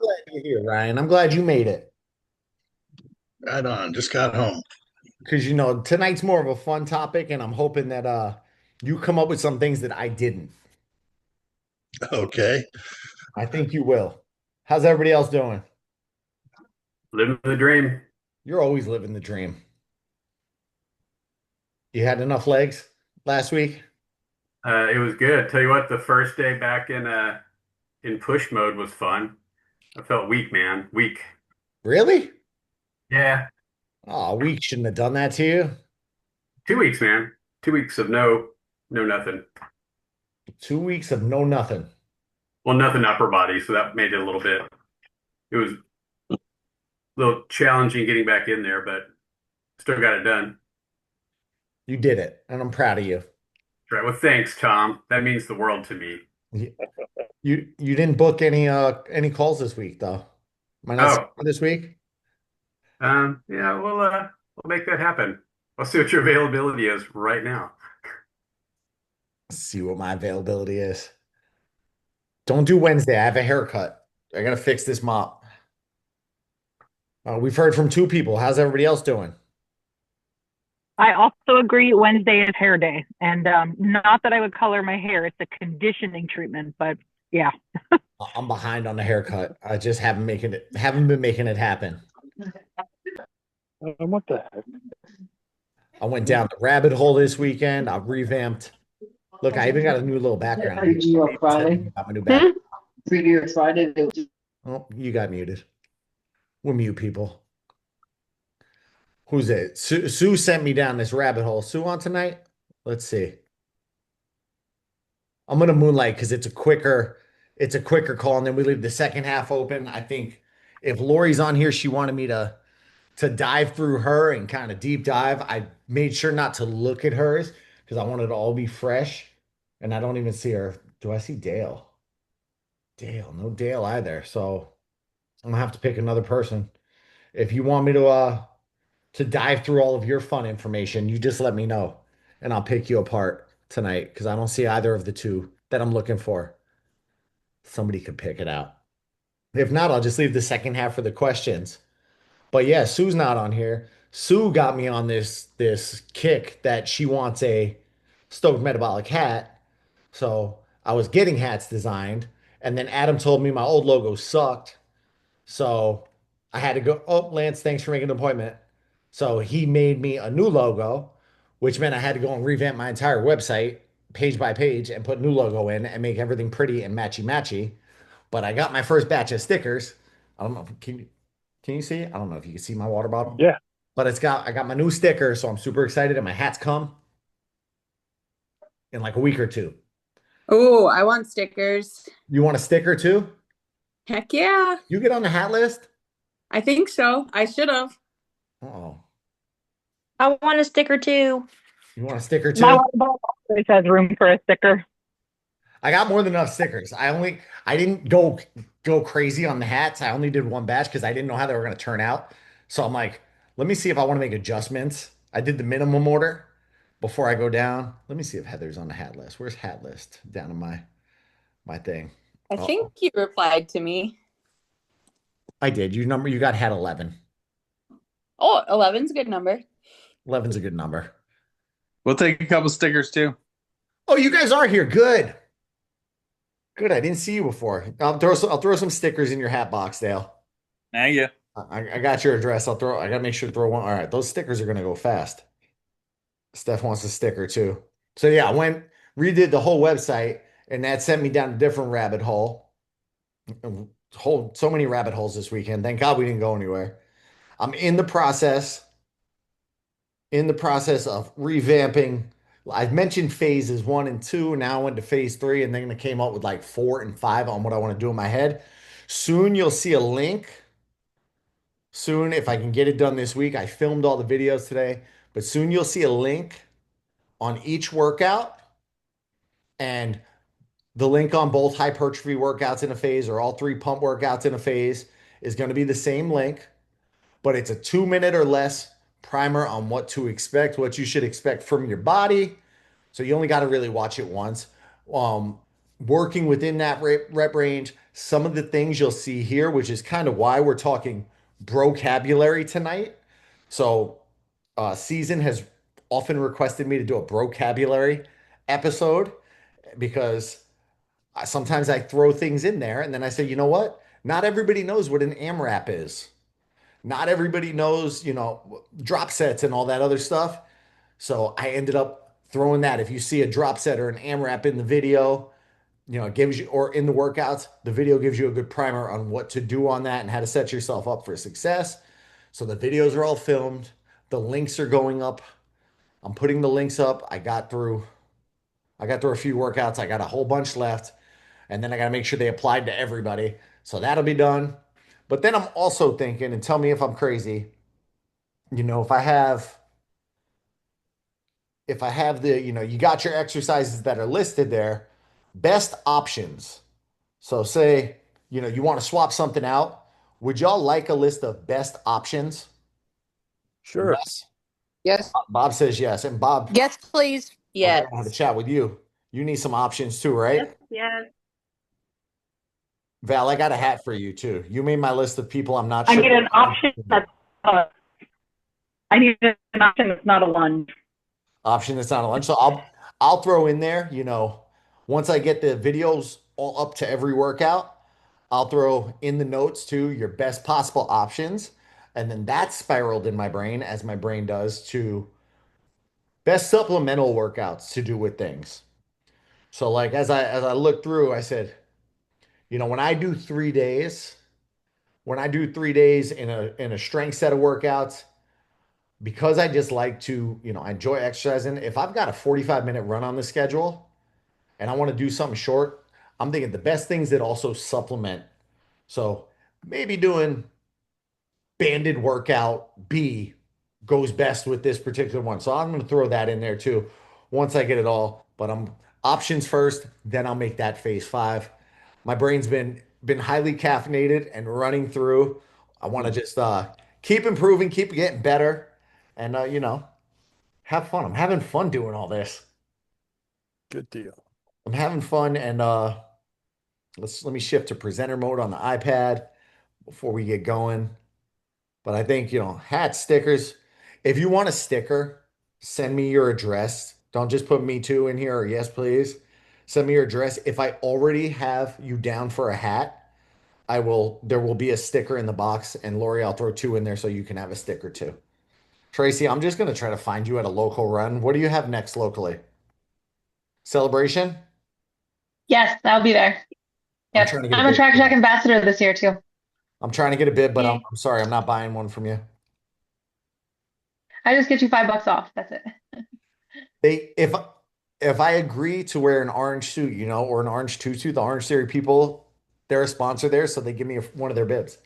Glad you're here, Ryan. I'm glad you made it Right on. Just got home. because tonight's more of a fun topic, and I'm hoping that you come up with some things that I didn't. Okay. I think you will. How's everybody else doing? Living the dream. You're always living the dream. You had enough legs last week? It was good. Tell you what, the first day back in push mode was fun. I felt weak, man. Weak. Really? Yeah, Oh, we shouldn't have done that to you. 2 weeks, man. 2 weeks of no nothing. 2 weeks of no nothing. Well, nothing upper body, so that made it a little bit. It was a little challenging getting back in there, but still got it done. You did it, and I'm proud of you. Right. Well, thanks, Tom. That means the world to me. You you didn't book any calls this week though. Am I not seeing Oh, you this week? yeah. We'll make that happen. I'll see what your availability is right now. Let's see what my availability is. Don't do Wednesday. I have a haircut. I gotta fix this mop. We've heard from two people. How's everybody else doing? I also agree Wednesday is hair day. And not that I would color my hair, it's a conditioning treatment, but yeah. I'm behind on the haircut. I just haven't been making it happen. What the heck? I went down the rabbit hole this weekend. I revamped. Look, I even got a new little background here. Preview Somebody of sent me Friday. about my new back. Hmm? Preview of Friday. Oh, you got muted. We're mute people. Who's it? Sue sent me down this rabbit hole. Sue on tonight? Let's see. I'm gonna moonlight because it's a quicker call, and then we leave the second half open. I think if Lori's on here, she wanted me to dive through her and kind of deep dive. I made sure not to look at hers because I wanted it to all be fresh. And I don't even see her. Do I see Dale? Dale, no Dale either. So I'm gonna have to pick another person. If you want me to dive through all of your fun information, you just let me know and I'll pick you apart tonight because I don't see either of the two that I'm looking for. Somebody could pick it out. If not, I'll just leave the second half for the questions. But yeah, Sue's not on here. Sue got me on this kick that she wants a stoked metabolic hat. So I was getting hats designed, and then Adam told me my old logo sucked. So I had to go, oh, Lance, thanks for making an appointment. So he made me a new logo, which meant I had to go and revamp my entire website page by page and put new logo in and make everything pretty and matchy matchy. But I got my first batch of stickers. I don't know. Can you see it? I don't know if you can see my water bottle, Yeah. but I got my new sticker, so I'm super excited. And my hats come in like a week or two. Oh, I want stickers. You want a sticker too? Heck yeah. You get on the hat list? I think so. I should have. Oh, I want a sticker too. you want a sticker My too? water bottle always has room for a sticker. I got more than enough stickers. I didn't go crazy on the hats. I only did one batch because I didn't know how they were going to turn out. So I'm like, let me see if I want to make adjustments. I did the minimum order before I go down. Let me see if Heather's on the hat list. Where's hat list? Down in my thing. I Oh, think you replied to me. I did. You got hat 11. Oh, 11's a good number. 11's a good number. We'll take a couple stickers too. Oh, you guys are here. Good. Good. I didn't see you before. I'll throw some stickers in your hat box, Dale. Now you. I got your address. I gotta make sure to throw one. All right, those stickers are gonna go fast. Steph wants a sticker too. So yeah, I went redid the whole website, and that sent me down a different rabbit hole. So many rabbit holes this weekend. Thank God we didn't go anywhere. I'm in the process of revamping. I've mentioned phases 1 and 2. Now I went to phase 3, and then I came up with like 4 and 5 on what I want to do in my head. Soon you'll see a link. Soon, if I can get it done this week, I filmed all the videos today, but soon you'll see a link on each workout, and the link on both hypertrophy workouts in a phase or all three pump workouts in a phase is going to be the same link, but it's a 2 minute or less primer on what to expect, what you should expect from your body. So you only got to really watch it once. Um, Working within that rep range, some of the things you'll see here, which is kind of why we're talking brocabulary tonight. So, Season has often requested me to do a brocabulary episode because sometimes I throw things in there and then I say, you know what? Not everybody knows what an AMRAP is. Not everybody knows, drop sets and all that other stuff. So I ended up throwing that. If you see a drop set or an AMRAP in the video, it gives you, or in the workouts, the video gives you a good primer on what to do on that and how to set yourself up for success. So the videos are all filmed. The links are going up. I'm putting the links up. I got through a few workouts. I got a whole bunch left. And then I got to make sure they applied to everybody. So that'll be done. But then I'm also thinking, and tell me if I'm crazy, if I have the, you got your exercises that are listed there, best options. So say, you want to swap something out. Would y'all like a list of best options? Sure. Yes. Yes. Bob says yes. And Bob, Yes, please. okay, Yes. I have a chat with you. You need some options too, right? Yes. Val, I got a hat for you too. You made my list of people I'm not I sure. need an option that's uh, I need an option that's not a lunge. Option that's not a lunch. So I'll throw in there, once I get the videos all up to every workout, I'll throw in the notes too your best possible options. And then that spiraled in my brain as my brain does to best supplemental workouts to do with things. So like as I looked through, I said, when I do 3 days, in a strength set of workouts, because I just like to, I enjoy exercising. If I've got a 45-minute run on the schedule and I want to do something short, I'm thinking the best things that also supplement. So maybe doing banded workout B goes best with this particular one. So I'm going to throw that in there too once I get it all. But I'm options first, then I'll make that phase five. My brain's been highly caffeinated and running through. I want to just keep improving, keep getting better, and have fun. I'm having fun doing all this. Good deal. I'm having fun, and let me shift to presenter mode on the iPad before we get going. But I think, hat stickers. If you want a sticker, send me your address. Don't just put me too in here or yes, please. Send me your address. If I already have you down for a hat, there will be a sticker in the box. And Lori, I'll throw two in there so you can have a sticker too. Tracy, I'm just going to try to find you at a local run. What do you have next locally? Celebration? Yes, I'll be there. I'm Yep. trying to get a I'm a bid. Track Jack ambassador this year too. I'm trying to get a bid, but I'm, Yay. I'm sorry, I'm not buying one from you. I just get you $5 off. That's it. They if I agree to wear an orange suit, or an orange tutu, the Orange Theory people, they're a sponsor there, so they give me one of their bibs.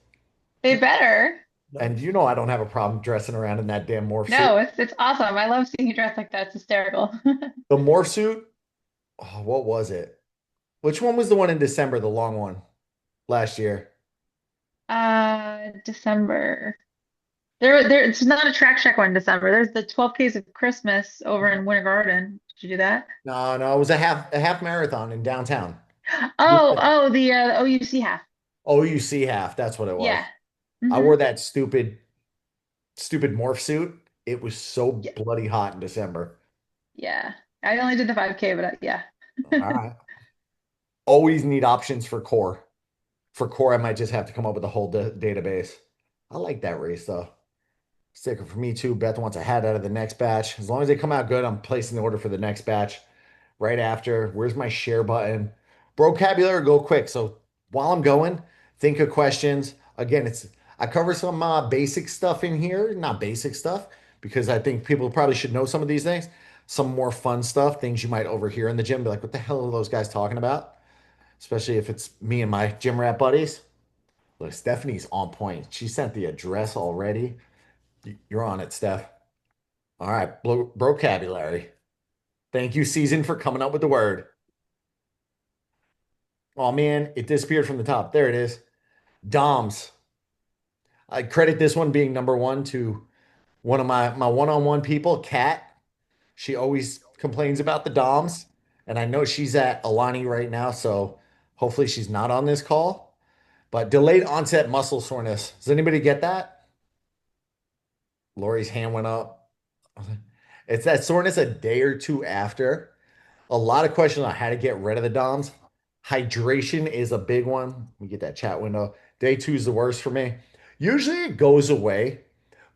They better. And I don't have a problem dressing around in that damn morph suit. No, it's awesome. I love seeing you dressed like that. It's hysterical. The morph suit, oh, what was it? Which one was the one in December, the long one last year? December. It's not a Track Shack one in December. There's the 12Ks of Christmas over in Winter Garden. Did you do that? No, no, it was a half marathon in downtown. The OUC half. OUC half, that's what it was. Yeah. I Mhm. wore that stupid morph suit. It was so Yeah. bloody hot in December. Yeah. I only did the 5K, but yeah. All right. Always need options for core. For core, I might just have to come up with a whole database. I like that race though. Sticker for me too. Beth wants a hat out of the next batch. As long as they come out good, I'm placing the order for the next batch right after. Where's my share button? Vocabulary, go quick. So while I'm going, think of questions. Again, I cover some basic stuff in here, not basic stuff, because I think people probably should know some of these things. Some more fun stuff, things you might overhear in the gym, be like, what the hell are those guys talking about? Especially if it's me and my gym rat buddies. Look, Stephanie's on point. She sent the address already. You're on it, Steph. All right, vocabulary. Thank you, Season, for coming up with the word. Oh man, it disappeared from the top. There it is. DOMS. I credit this one being number one to one of my one-on-one people, Kat. She always complains about the DOMS, and I know she's at Alani right now, so Hopefully she's not on this call. But delayed onset muscle soreness. Does anybody get that? Lori's hand went up. It's that soreness a day or two after. A lot of questions on how to get rid of the DOMS. Hydration is a big one. Let me get that chat window. Day two is the worst for me. Usually it goes away,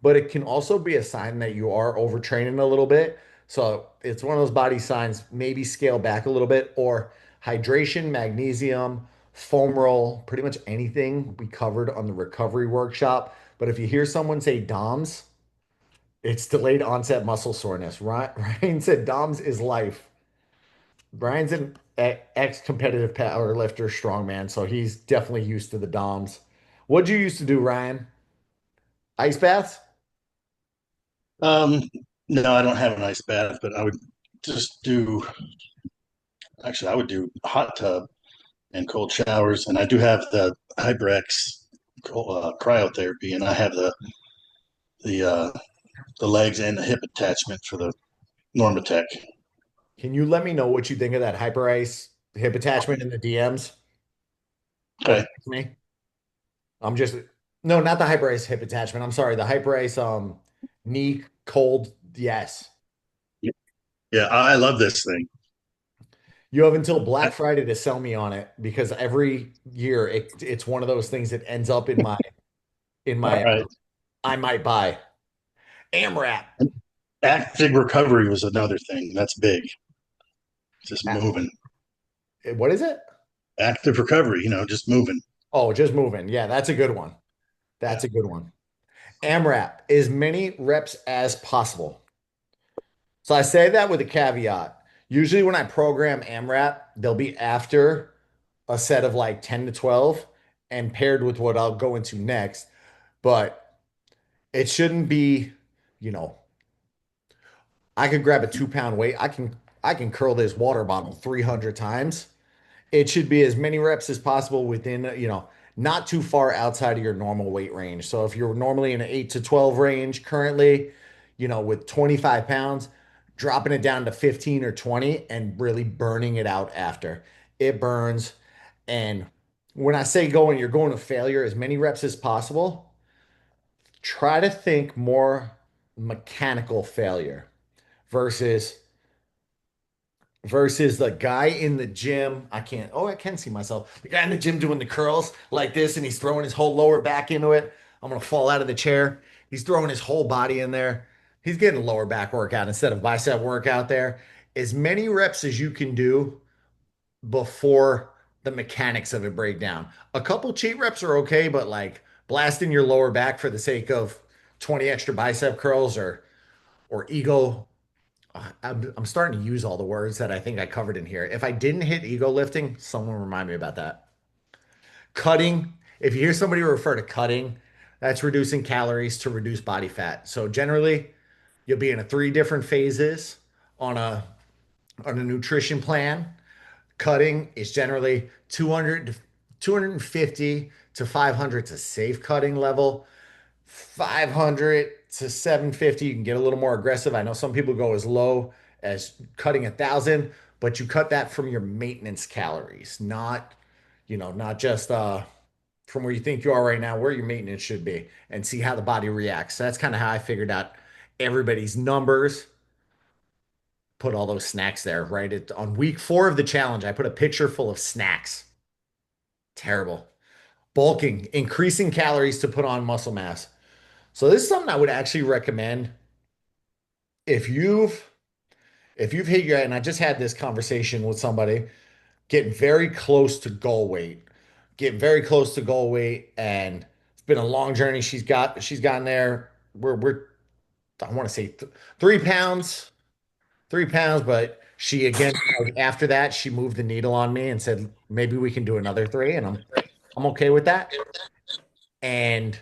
but it can also be a sign that you are overtraining a little bit. So it's one of those body signs, maybe scale back a little bit, or hydration, magnesium, foam roll, pretty much anything we covered on the recovery workshop. But if you hear someone say DOMS, it's delayed onset muscle soreness. Ryan said DOMS is life. Brian's an ex-competitive power lifter, strongman, so he's definitely used to the DOMS. What'd you used to do, Ryan? Ice baths? Um, no, I don't have an ice bath, but I would just do. Actually, I would do hot tub and cold showers, and I do have the HyperX cryotherapy, and I have the uh, the legs and the hip attachment for the Normatec. Can you let me know what you think of that Hyper Ice hip attachment in the DMs? Or Okay. text me? I'm just no, not the Hyper Ice hip attachment. I'm sorry, the Hyper Ice knee cold. Yes. Yeah, I love this thing. You have until Black Friday to sell me on it because every year it's one of those things that ends up in All my right. I might buy. AMRAP. Active recovery was another thing that's big. Just Uh, moving. What is it? Active recovery, just moving. Oh, just moving. Yeah, that's a good one. Yeah. That's a good one. AMRAP, as many reps as possible. So I say that with a caveat. Usually when I program AMRAP, they'll be after a set of like 10 to 12 and paired with what I'll go into next. But it shouldn't be, you know, I could grab a 2 pound weight. I can curl this water bottle 300 times. It should be as many reps as possible within, not too far outside of your normal weight range. So if you're normally in an 8 to 12 range currently, with 25 pounds, dropping it down to 15 or 20 and really burning it out after. It burns. And when I say going, you're going to failure as many reps as possible. Try to think more mechanical failure versus the guy in the gym. I can see myself. The guy in the gym doing the curls like this, and he's throwing his whole lower back into it. I'm gonna fall out of the chair. He's throwing his whole body in there. He's getting a lower back workout instead of bicep workout there. As many reps as you can do before the mechanics of it break down. A couple cheat reps are okay, but like blasting your lower back for the sake of 20 extra bicep curls or ego. I'm starting to use all the words that I think I covered in here. If I didn't hit ego lifting, someone remind me about that. Cutting, if you hear somebody refer to cutting, that's reducing calories to reduce body fat. So generally, you'll be in a three different phases on a nutrition plan. Cutting is generally 200 to 250 to 500 to safe cutting level. 500 to 750, you can get a little more aggressive. I know some people go as low as cutting 1,000, but you cut that from your maintenance calories, not just from where you think you are right now, where your maintenance should be, and see how the body reacts. So that's kind of how I figured out everybody's numbers. Put all those snacks there, right? On week 4 of the challenge, I put a picture full of snacks. Terrible. Bulking, increasing calories to put on muscle mass. So this is something I would actually recommend if you've hit your, and I just had this conversation with somebody, getting very close to goal weight, getting very close to goal weight, and it's been a long journey. She's gotten there. We're I want to say 3 pounds, 3 pounds, but she again, like after that, she moved the needle on me and said maybe we can do another three, and I'm okay with that. And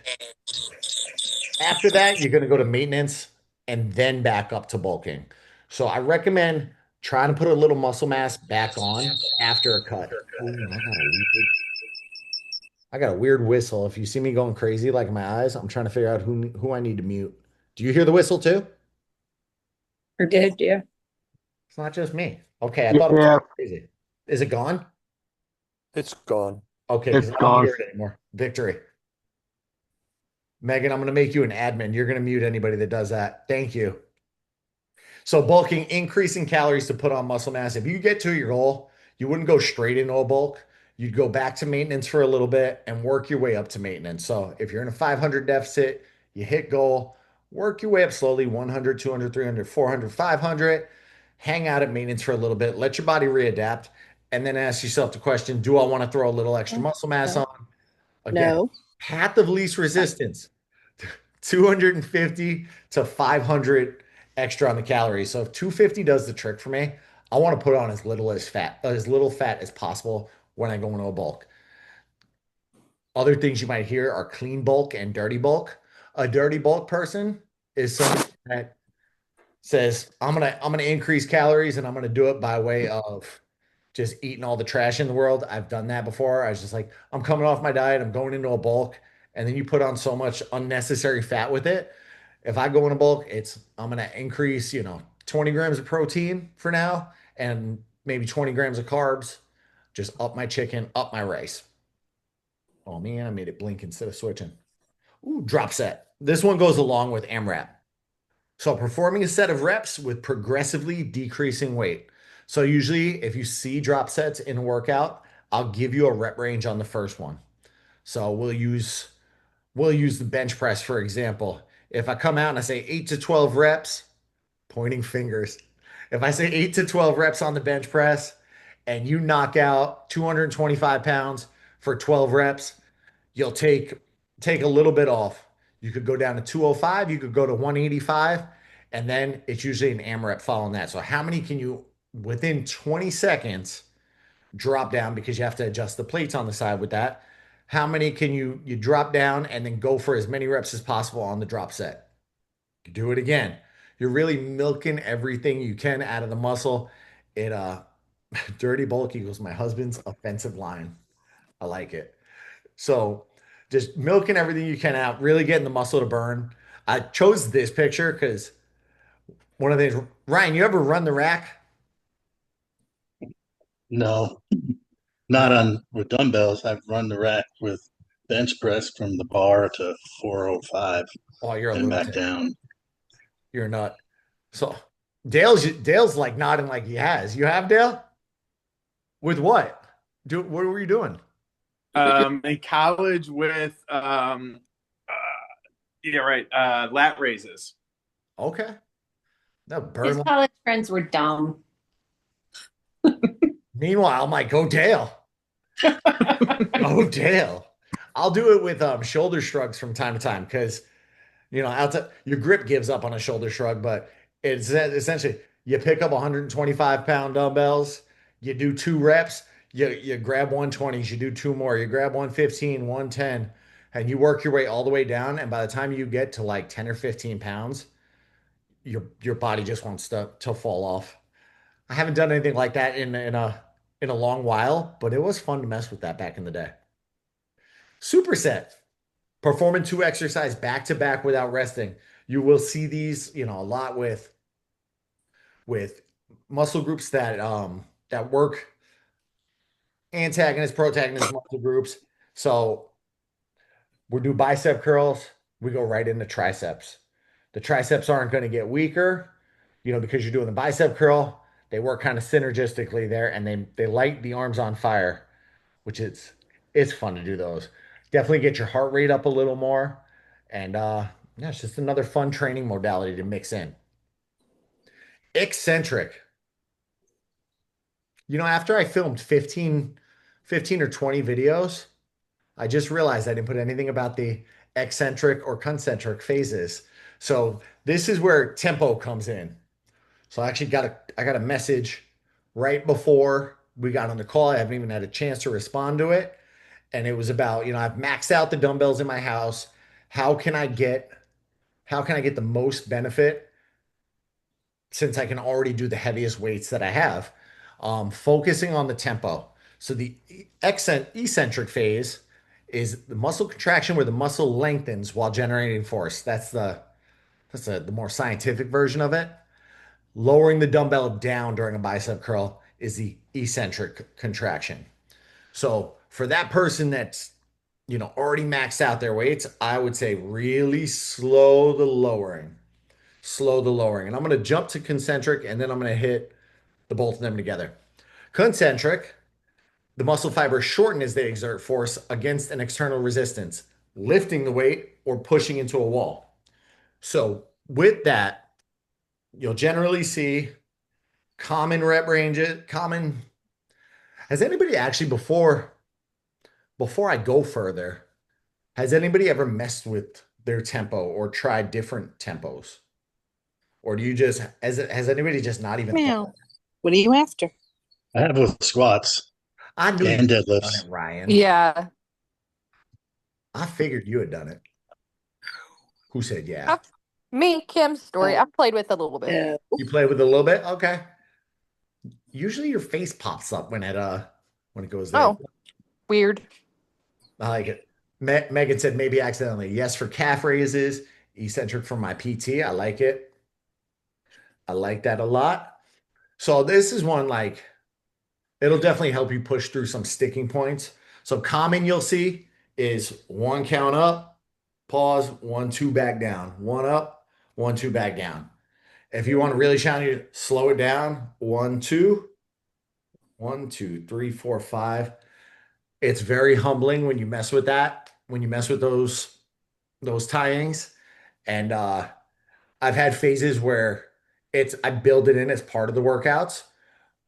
after that, you're going to go to maintenance and then back up to bulking. So I recommend trying to put a little muscle mass back on after a cut. Ooh, I got a weird whistle. If you see me going crazy like in my eyes, I'm trying to figure out who I need to mute. Do you hear the whistle too? Or did you? It's not just me. Okay, I thought it was Yeah. crazy. Is it gone? It's gone. Okay, because It's I don't gone. hear it anymore. Victory. Megan, I'm going to make you an admin. You're going to mute anybody that does that. Thank you. So bulking, increasing calories to put on muscle mass. If you get to your goal, you wouldn't go straight into a bulk. You'd go back to maintenance for a little bit and work your way up to maintenance. So if you're in a 500 deficit, you hit goal, work your way up slowly 100, 200, 300, 400, 500. Hang out at maintenance for a little bit, let your body readapt, and then ask yourself the question, do I want to throw a little extra muscle mass No. on? Again, No. path of least resistance. 250 to 500 extra on the calories. So if 250 does the trick for me, I want to put on as little fat as possible when I go into a bulk. Other things you might hear are clean bulk and dirty bulk. A dirty bulk person is somebody that says, I'm gonna increase calories and I'm gonna do it by way of just eating all the trash in the world. I've done that before. I was just like, I'm coming off my diet, I'm going into a bulk, and then you put on so much unnecessary fat with it. If I go in a bulk, it's I'm gonna increase, 20 grams of protein for now and maybe 20 grams of carbs. Just up my chicken, up my rice. Oh man, I made it blink instead of switching. Ooh, drop set. This one goes along with AMRAP. So performing a set of reps with progressively decreasing weight. So usually if you see drop sets in a workout, I'll give you a rep range on the first one. So we'll use the bench press for example. If I come out and I say 8 to 12 reps, pointing fingers. If I say 8 to 12 reps on the bench press and you knock out 225 pounds for 12 reps, you'll take a little bit off. You could go down to 205, you could go to 185, and then it's usually an AMRAP following that. So how many can you within 20 seconds drop down because you have to adjust the plates on the side with that? How many can you drop down and then go for as many reps as possible on the drop set? Do it again. You're really milking everything you can out of the muscle. It dirty bulk equals my husband's offensive line. I like it. So just milking everything you can out, really getting the muscle to burn. I chose this picture because one of the things, Ryan, you ever run the rack? No, not on with dumbbells. I've run the rack with bench press from the bar to 405 Oh, you're a and back lunatic. down. You're not. So Dale's like nodding like he has. You have Dale? With what? What were you doing? In college with yeah, right, lat raises. Okay. No His burn. college friends were dumb. Meanwhile, I'm like, go Dale. Go Dale. I'll do it with shoulder shrugs from time to time because outside your grip gives up on a shoulder shrug, but it's essentially you pick up 125-pound dumbbells, you do two reps, you grab 120s, you do two more, you grab 115, 110, and you work your way all the way down. And by the time you get to like 10 or 15 pounds, your body just wants to fall off. I haven't done anything like that in a long while, but it was fun to mess with that back in the day. Superset. Performing two exercise back to back without resting. You will see these, a lot with muscle groups that work antagonist, protagonist muscle groups. So we do bicep curls, we go right into triceps. The triceps aren't going to get weaker, because you're doing the bicep curl. They work kind of synergistically there, and they light the arms on fire, which it's fun to do those. Definitely get your heart rate up a little more. And yeah, it's just another fun training modality to mix in. Eccentric. After I filmed 15 or 20 videos, I just realized I didn't put anything about the eccentric or concentric phases. So this is where tempo comes in. So I got a message right before we got on the call. I haven't even had a chance to respond to it. And it was about, I've maxed out the dumbbells in my house. How can I get how can I get the most benefit since I can already do the heaviest weights that I have? Focusing on the tempo. So the eccentric phase is the muscle contraction where the muscle lengthens while generating force. That's the more scientific version of it. Lowering the dumbbell down during a bicep curl is the eccentric contraction. So for that person that's, already maxed out their weights, I would say really slow the lowering. Slow the lowering. And I'm going to jump to concentric and then I'm going to hit the both of them together. Concentric, the muscle fibers shorten as they exert force against an external resistance, lifting the weight or pushing into a wall. So with that, you'll generally see common rep ranges, common. Has anybody actually before I go further, has anybody ever messed with their tempo or tried different tempos? Or do you just has anybody just not even thought? Meow. What are you after? I have with squats I knew you and had done deadlifts. it, Ryan. Yeah. I figured you had done it. Who said yeah? Uh, Me, Kim's story. Oh, I've played with it a little bit. no. You play with it a little bit? Okay. Usually your face pops up when it goes there. Oh, weird. I like it. Megan said maybe accidentally. Yes, for calf raises, eccentric from my PT. I like it. I like that a lot. So this is one like it'll definitely help you push through some sticking points. So common you'll see is one count up, pause, one, two back down, one up, one, two back down. If you want to really challenge you, slow it down. One, two, three, four, five. It's very humbling when you mess with that, when you mess with those tie-ins. And I've had phases where I build it in as part of the workouts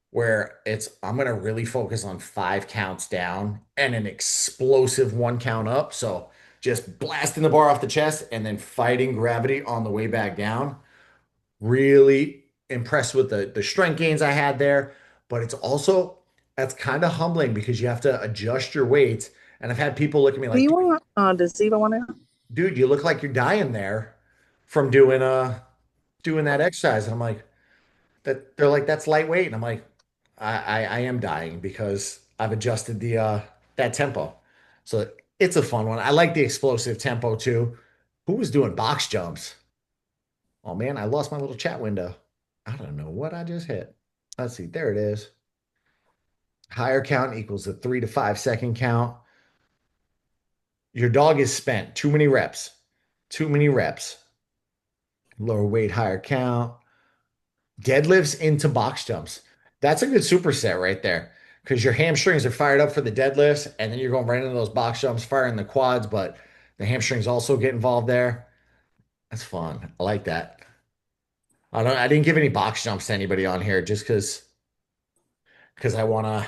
where I'm gonna really focus on 5 counts down and an explosive 1 count up. So just blasting the bar off the chest and then fighting gravity on the way back down. Really impressed with the strength gains I had there, but that's kind of humbling because you have to adjust your weight. And I've had people look at me What do like, you want? Does Eva want to? dude, you look like you're dying there from doing that exercise. And I'm like, they're like, that's lightweight. And I'm like, I am dying because I've adjusted the that tempo. So it's a fun one. I like the explosive tempo too. Who was doing box jumps? Oh man, I lost my little chat window. I don't know what I just hit. Let's see. There it is. Higher count equals a 3 to 5 second count. Your dog is spent. Too many reps. Too many reps. Lower weight, higher count. Deadlifts into box jumps. That's a good superset right there because your hamstrings are fired up for the deadlifts, and then you're going right into those box jumps, firing the quads, but the hamstrings also get involved there. That's fun. I like that. I didn't give any box jumps to anybody on here just because I want to,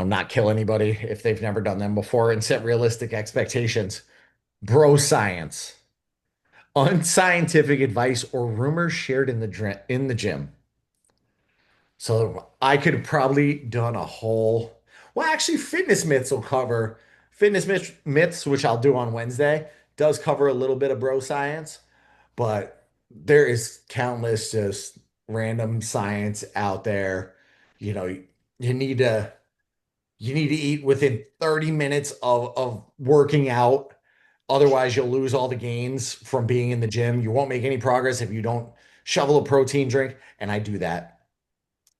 not kill anybody if they've never done them before and set realistic expectations. Bro science, unscientific advice or rumors shared in the gym. So I could have probably done a whole, well, actually, fitness myths will cover myths, which I'll do on Wednesday, does cover a little bit of bro science, but there is countless just random science out there. You know, you need to eat within 30 minutes of working out. Otherwise, you'll lose all the gains from being in the gym. You won't make any progress if you don't shovel a protein drink. And I do that.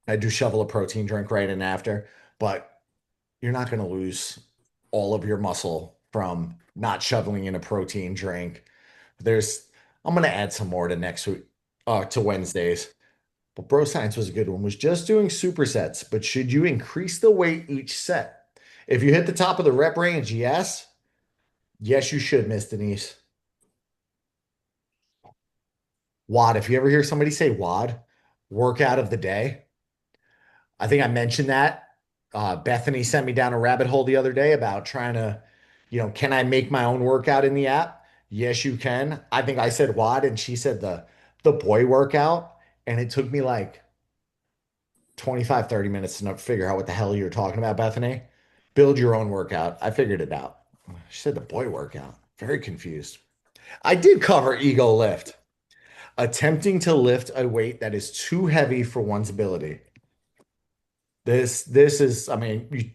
I do shovel a protein drink right in after, but you're not going to lose all of your muscle from not shoveling in a protein drink. There's, I'm going to add some more to next week, to Wednesdays. But bro science was a good one. Was just doing supersets, but should you increase the weight each set? If you hit the top of the rep range, yes. Yes, you should, Miss Denise. WOD. If you ever hear somebody say WOD, workout of the day, I think I mentioned that. Bethany sent me down a rabbit hole the other day about trying to, can I make my own workout in the app? Yes, you can. I think I said WOD and she said the boy workout. And it took me like 25, 30 minutes to figure out what the hell you were talking about, Bethany. Build your own workout. I figured it out. She said the boy workout. Very confused. I did cover ego lift, attempting to lift a weight that is too heavy for one's ability. This is, I mean, you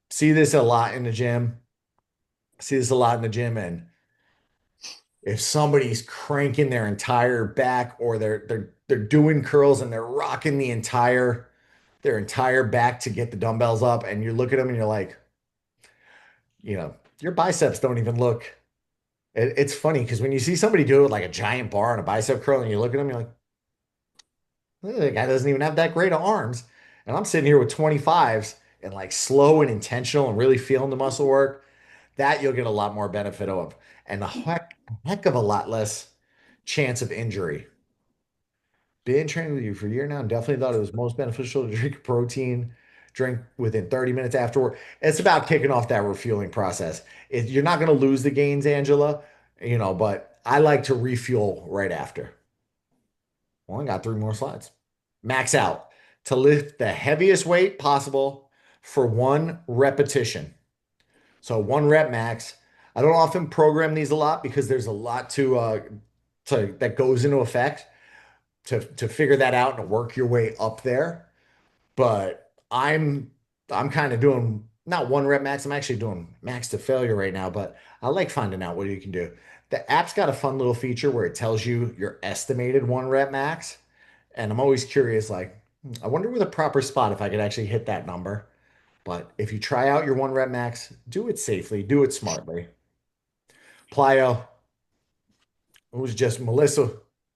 see this a lot in the gym. See this a lot in the gym, and if somebody's cranking their entire back or they're doing curls and they're rocking their entire back to get the dumbbells up, and you look at them and you're like, your biceps don't even look. It's funny because when you see somebody do it with like a giant bar on a bicep curl and you look at them, you're like, the guy doesn't even have that great of arms. And I'm sitting here with 25s and like slow and intentional and really feeling the muscle work. That you'll get a lot more benefit of, and a heck of a lot less chance of injury. Been training with you for a year now and definitely thought it was most beneficial to drink protein drink within 30 minutes afterward. It's about kicking off that refueling process. You're not going to lose the gains, Angela, but I like to refuel right after. Only got three more slides. Max out to lift the heaviest weight possible for one repetition. So one rep max. I don't often program these a lot because there's a lot to that goes into effect to figure that out and work your way up there. But I'm kind of doing not one rep max. I'm actually doing max to failure right now, but I like finding out what you can do. The app's got a fun little feature where it tells you your estimated one rep max. And I'm always curious, like, I wonder with a proper spot if I could actually hit that number. But if you try out your one rep max, do it safely, do it smartly. Plyo, it was just Melissa.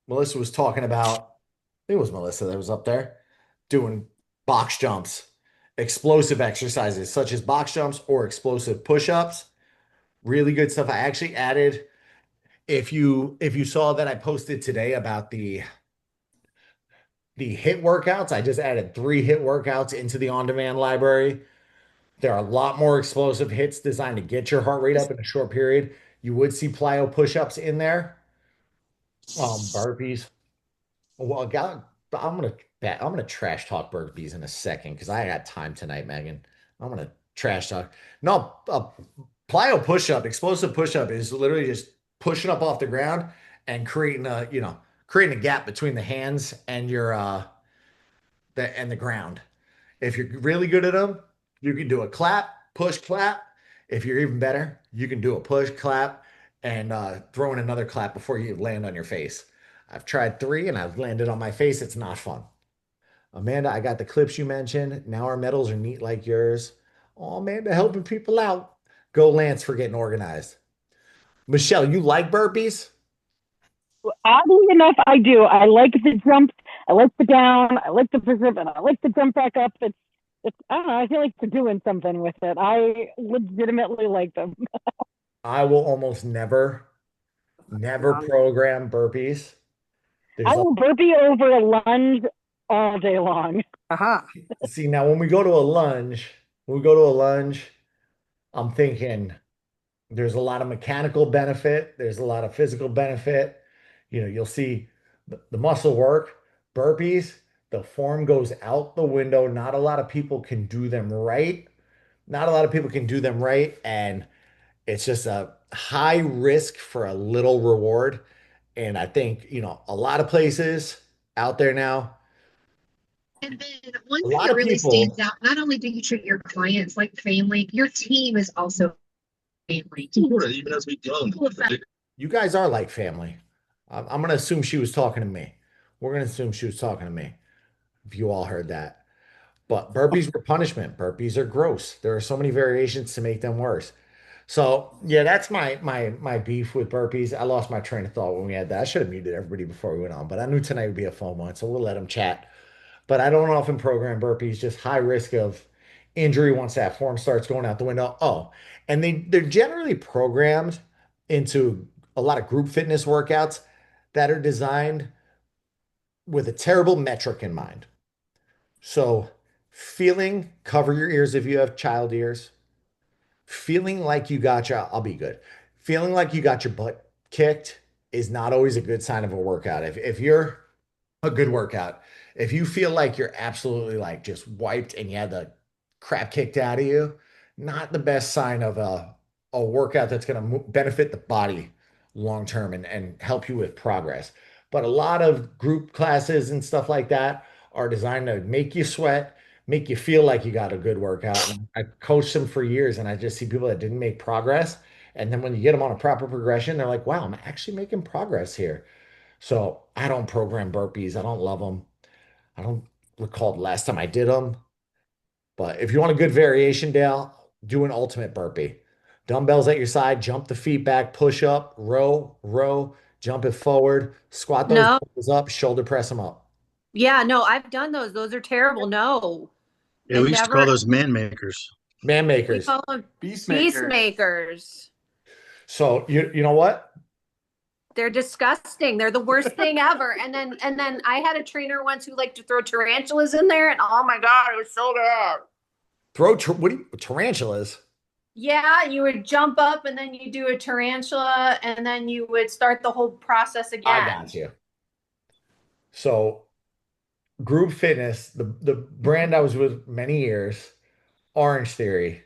Melissa was talking about, it was Melissa that was up there doing box jumps, explosive exercises such as box jumps or explosive push-ups. Really good stuff. I actually added, if you saw that I posted today about the hit workouts, I just added 3 hit workouts into the on-demand library. There are a lot more explosive hits designed to get your heart rate up in a short period. You would see plyo push-ups in there, burpees. Well, I'm gonna I'm gonna trash talk burpees in a second because I got time tonight, Megan. I'm gonna trash talk. No, plyo push-up, explosive push-up is literally just pushing up off the ground and creating a gap between the hands and the ground. If you're really good at them, you can do a clap, push, clap. If you're even better, you can do a push, clap, and throw in another clap before you land on your face. I've tried 3 and I've landed on my face. It's not fun. Amanda, I got the clips you mentioned. Now our medals are neat like yours. Oh, Amanda, helping people out. Go Lance for getting organized. Michelle, you like burpees? Oddly enough, I do. I like the jumps. I like the down. I like the push up, and I like the jump back up. It's. I don't know. I feel like they're doing something with it. I legitimately like them. I will almost never program burpees. I There's a will burpee over a lunge all day long. Aha. See, now when we go to a lunge, I'm thinking there's a lot of mechanical benefit, there's a lot of physical benefit. You'll see the muscle work, burpees, the form goes out the window. Not a lot of people can do them right. Not a lot of people can do them right, and it's just a high risk for a little reward. And I think, a lot of places out there now, And then one a thing lot that of really stands people, out, not only do you treat your clients like family, your team is also family. Even as we go. you guys are like family. I'm going to assume she was talking to me. We're going to assume she was talking to me. If you all heard that. But burpees were punishment. Burpees are gross. There are so many variations to make them worse. So yeah, that's my beef with burpees. I lost my train of thought when we had that. I should have muted everybody before we went on, but I knew tonight would be a fun one, so we'll let them chat. But I don't often program burpees, just high risk of injury once that form starts going out the window. Oh, and they're generally programmed into a lot of group fitness workouts that are designed with a terrible metric in mind. So cover your ears if you have child ears. Feeling like I'll be good. Feeling like you got your butt kicked is not always a good sign of a workout. If you're a good workout, if you feel like you're absolutely like just wiped and you had the crap kicked out of you, not the best sign of a workout that's going to benefit the body long term and help you with progress. But a lot of group classes and stuff like that are designed to make you sweat, make you feel like you got a good workout. And I coached them for years and I just see people that didn't make progress. And then when you get them on a proper progression, they're like, wow, I'm actually making progress here. So I don't program burpees. I don't love them. I don't recall the last time I did them. But if you want a good variation, Dale, do an ultimate burpee. Dumbbells at your side, jump the feet back, push up, row, row, jump it forward, squat those No. dumbbells up, shoulder press them up. Yeah, no, I've done those. Those are terrible. No. Yeah, It we used to call never, those man makers. Man we makers. call them Peacemaker. peacemakers. So you know what? They're disgusting. They're the worst thing ever. And then I had a trainer once who liked to throw tarantulas in there, and oh my God, it was so bad. Tarantulas? Yeah, you would jump up and then you do a tarantula and then you would start the whole process again. I got you. So Group Fitness, the brand I was with many years, Orange Theory.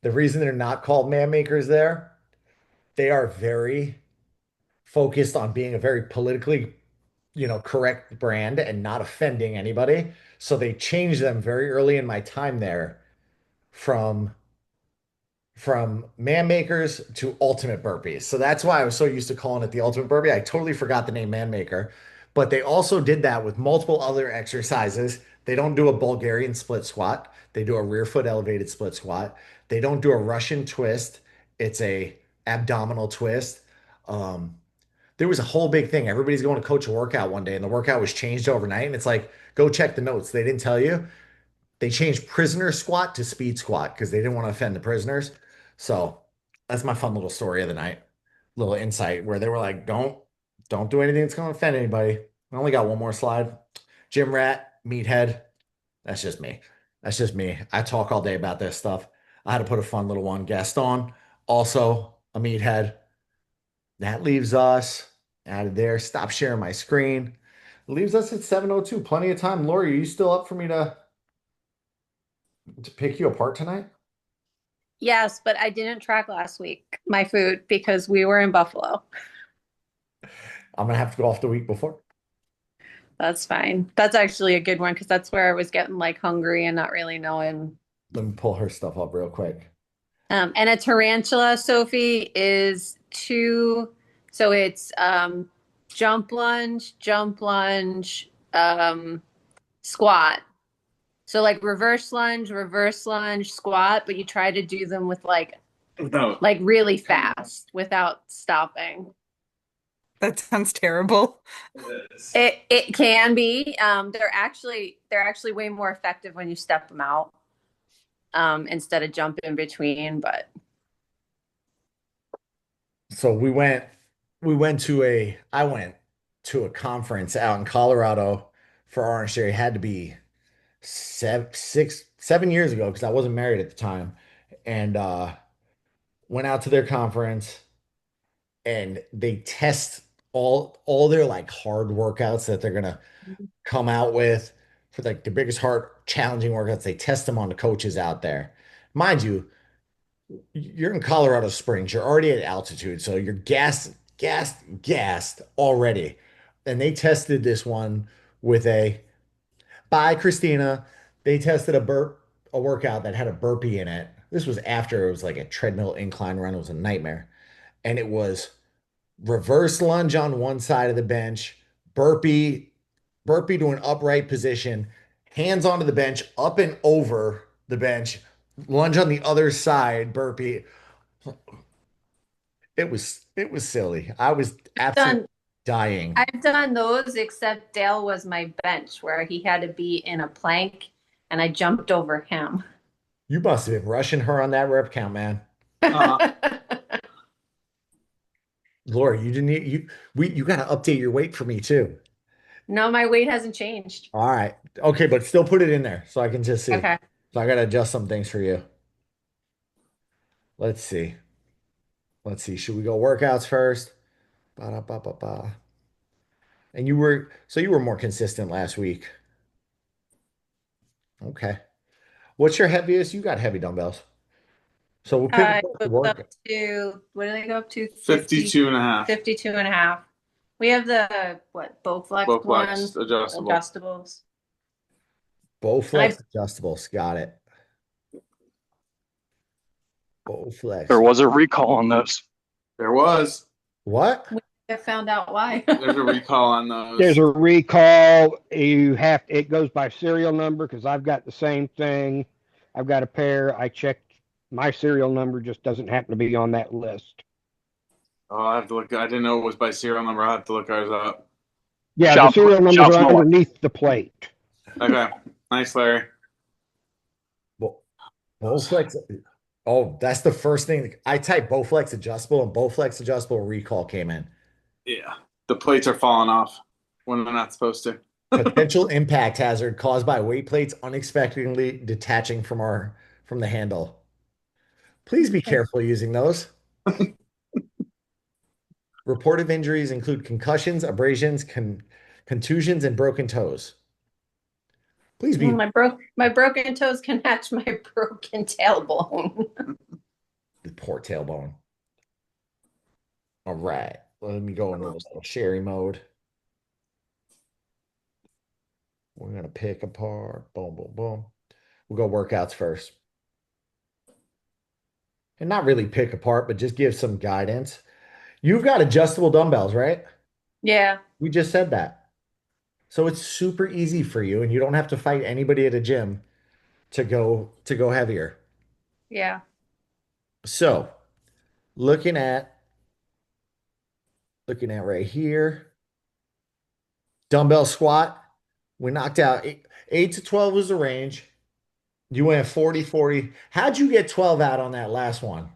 The reason they're not called man makers there, they are very focused on being a very politically, correct brand and not offending anybody. So they changed them very early in my time there from man makers to ultimate burpees. So that's why I was so used to calling it the ultimate burpee. I totally forgot the name man maker, but they also did that with multiple other exercises. They don't do a Bulgarian split squat. They do a rear foot elevated split squat. They don't do a Russian twist. It's a abdominal twist. Um, there was a whole big thing. Everybody's going to coach a workout one day, and the workout was changed overnight. And it's like, go check the notes. They didn't tell you. They changed prisoner squat to speed squat because they didn't want to offend the prisoners. So that's my fun little story of the night, little insight where they were like, don't do anything that's going to offend anybody. I only got one more slide. Gym rat, meathead. That's just me. That's just me. I talk all day about this stuff. I had to put a fun little one. Gaston, also a meathead. That leaves us out of there. Stop sharing my screen. Leaves us at 7:02. Plenty of time. Lori, are you still up for me to pick you apart tonight? Yes, but I didn't track last week my food because we were in Buffalo. I'm gonna have to go off the week before. That's fine. That's actually a good one because that's where I was getting like hungry and not really knowing. Let me pull her stuff up real quick. And a tarantula, Sophie, is so it's jump lunge, squat. So like reverse lunge, squat, but you try to do them with like really fast without stopping. That sounds terrible. It can be. They're actually way more effective when you step them out instead of jump in between. But so I went to a conference out in Colorado for Orange Theory. It had to be 7 years ago because I wasn't married at the time, and went out to their conference, and they test all their like hard workouts that they're gonna come out with for like the biggest hard challenging workouts. They test them on the coaches out there. Mind you, you're in Colorado Springs, you're already at altitude, so you're gassed already. And they tested this one with by Christina. They tested a workout that had a burpee in it. This was after it was like a treadmill incline run. It was a nightmare. And it was reverse lunge on one side of the bench, burpee to an upright position, hands onto the bench, up and over the bench, lunge on the other side, burpee. It was silly. I was absolutely dying. I've done those, except Dale was my bench where he had to be in a plank and I jumped over him. You must have been rushing her on that rep count, man. Laura, you didn't you got to update your weight for me too. No, my weight hasn't changed. All right. Okay, but still put it in there so I can just see. Okay. So I got to adjust some things for you. Let's see. Should we go workouts first? Ba-da-ba-ba-ba. And you were more consistent last week. Okay. What's your heaviest? You got heavy dumbbells. So we'll pick up the Goes up work. to, what do they go up to? 52 and a half. 52 and a half. We have the, Bowflex ones? Adjustables. Bowflex adjustables. Got it. Bowflex. There was a recall on those. There was. What? I found out why. There's a recall on those. There's a recall. It goes by serial number because I've got the same thing. I've got a pair. I checked My serial number just doesn't happen to be on that list. Oh, I have to look. I didn't know it was by serial number. I have to look ours up. Yeah, the serial numbers are underneath the plate. Okay. Nice, Larry. Well, Bowflex. Oh, that's the first thing. I typed Bowflex adjustable, and Bowflex adjustable recall came in. Yeah. The plates are falling off when they're not supposed to. Potential impact hazard caused by weight plates unexpectedly detaching from the handle. Please be careful using those. Reported injuries include concussions, abrasions, contusions, and broken toes. Please be My broken toes can match my broken tailbone. the poor tailbone. All right, let me go into this little sherry mode. We're gonna pick apart. Boom, boom, boom. We'll go workouts first. And not really pick apart, but just give some guidance. You've got adjustable dumbbells, right? Yeah. We just said that. So it's super easy for you, and you don't have to fight anybody at a gym to go heavier. Yeah. So looking at right here, dumbbell squat. We knocked out 8 to 12 was the range. You went 40-40. How'd you get 12 out on that last one?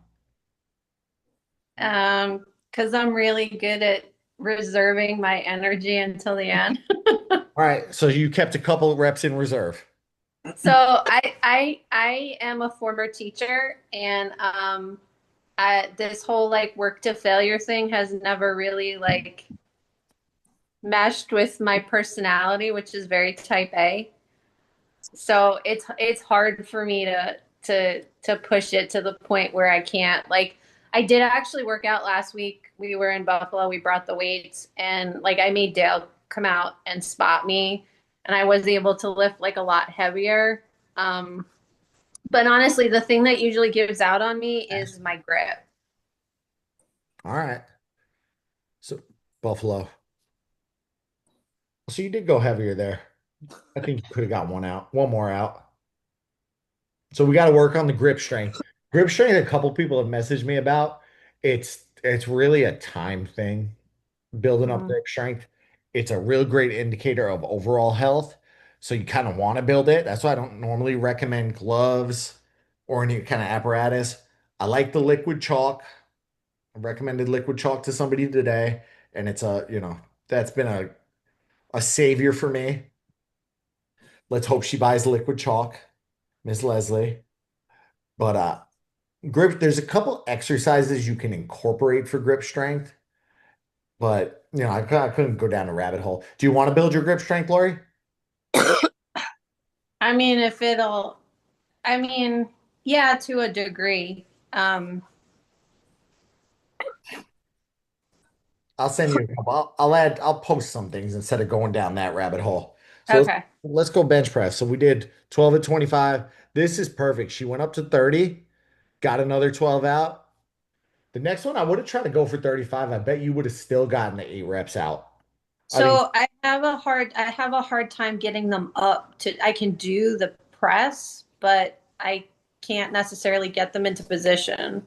Because I'm really good at reserving my energy until the end. All right, so you kept a couple reps in reserve. So I am a former teacher, and this whole like work to failure thing has never really like meshed with my personality, which is very type A. So it's hard for me to push it to the point where I can't. Like I did actually work out last week. We were in Buffalo. We brought the weights, and like I made Dale come out and spot me, and I was able to lift like a lot heavier. But honestly, the thing that usually gives out on me is my grip. All right. So Buffalo. So you did go heavier there. I think you could have got one more out. So we got to work on the grip strength. Grip strength, a couple people have messaged me about. It's really a time thing, building up grip strength. It's a real great indicator of overall health. So you kind of want to build it. That's why I don't normally recommend gloves or any kind of apparatus. I like the liquid chalk. I recommended liquid chalk to somebody today, and that's been a savior for me. Let's hope she buys liquid chalk, Miss Leslie. But grip, there's a couple exercises you can incorporate for grip strength, but I couldn't go down a rabbit hole. Do you want to build your grip strength, Lori? I mean, yeah, to a degree. I'll send you a couple. I'll post some things instead of going down that rabbit hole. So Okay. let's go bench press. So we did 12 at 25. This is perfect. She went up to 30, got another 12 out. The next one, I would have tried to go for 35. I bet you would have still gotten the 8 reps out. So I have a hard time getting them up to, I can do the press, but I can't necessarily get them into position.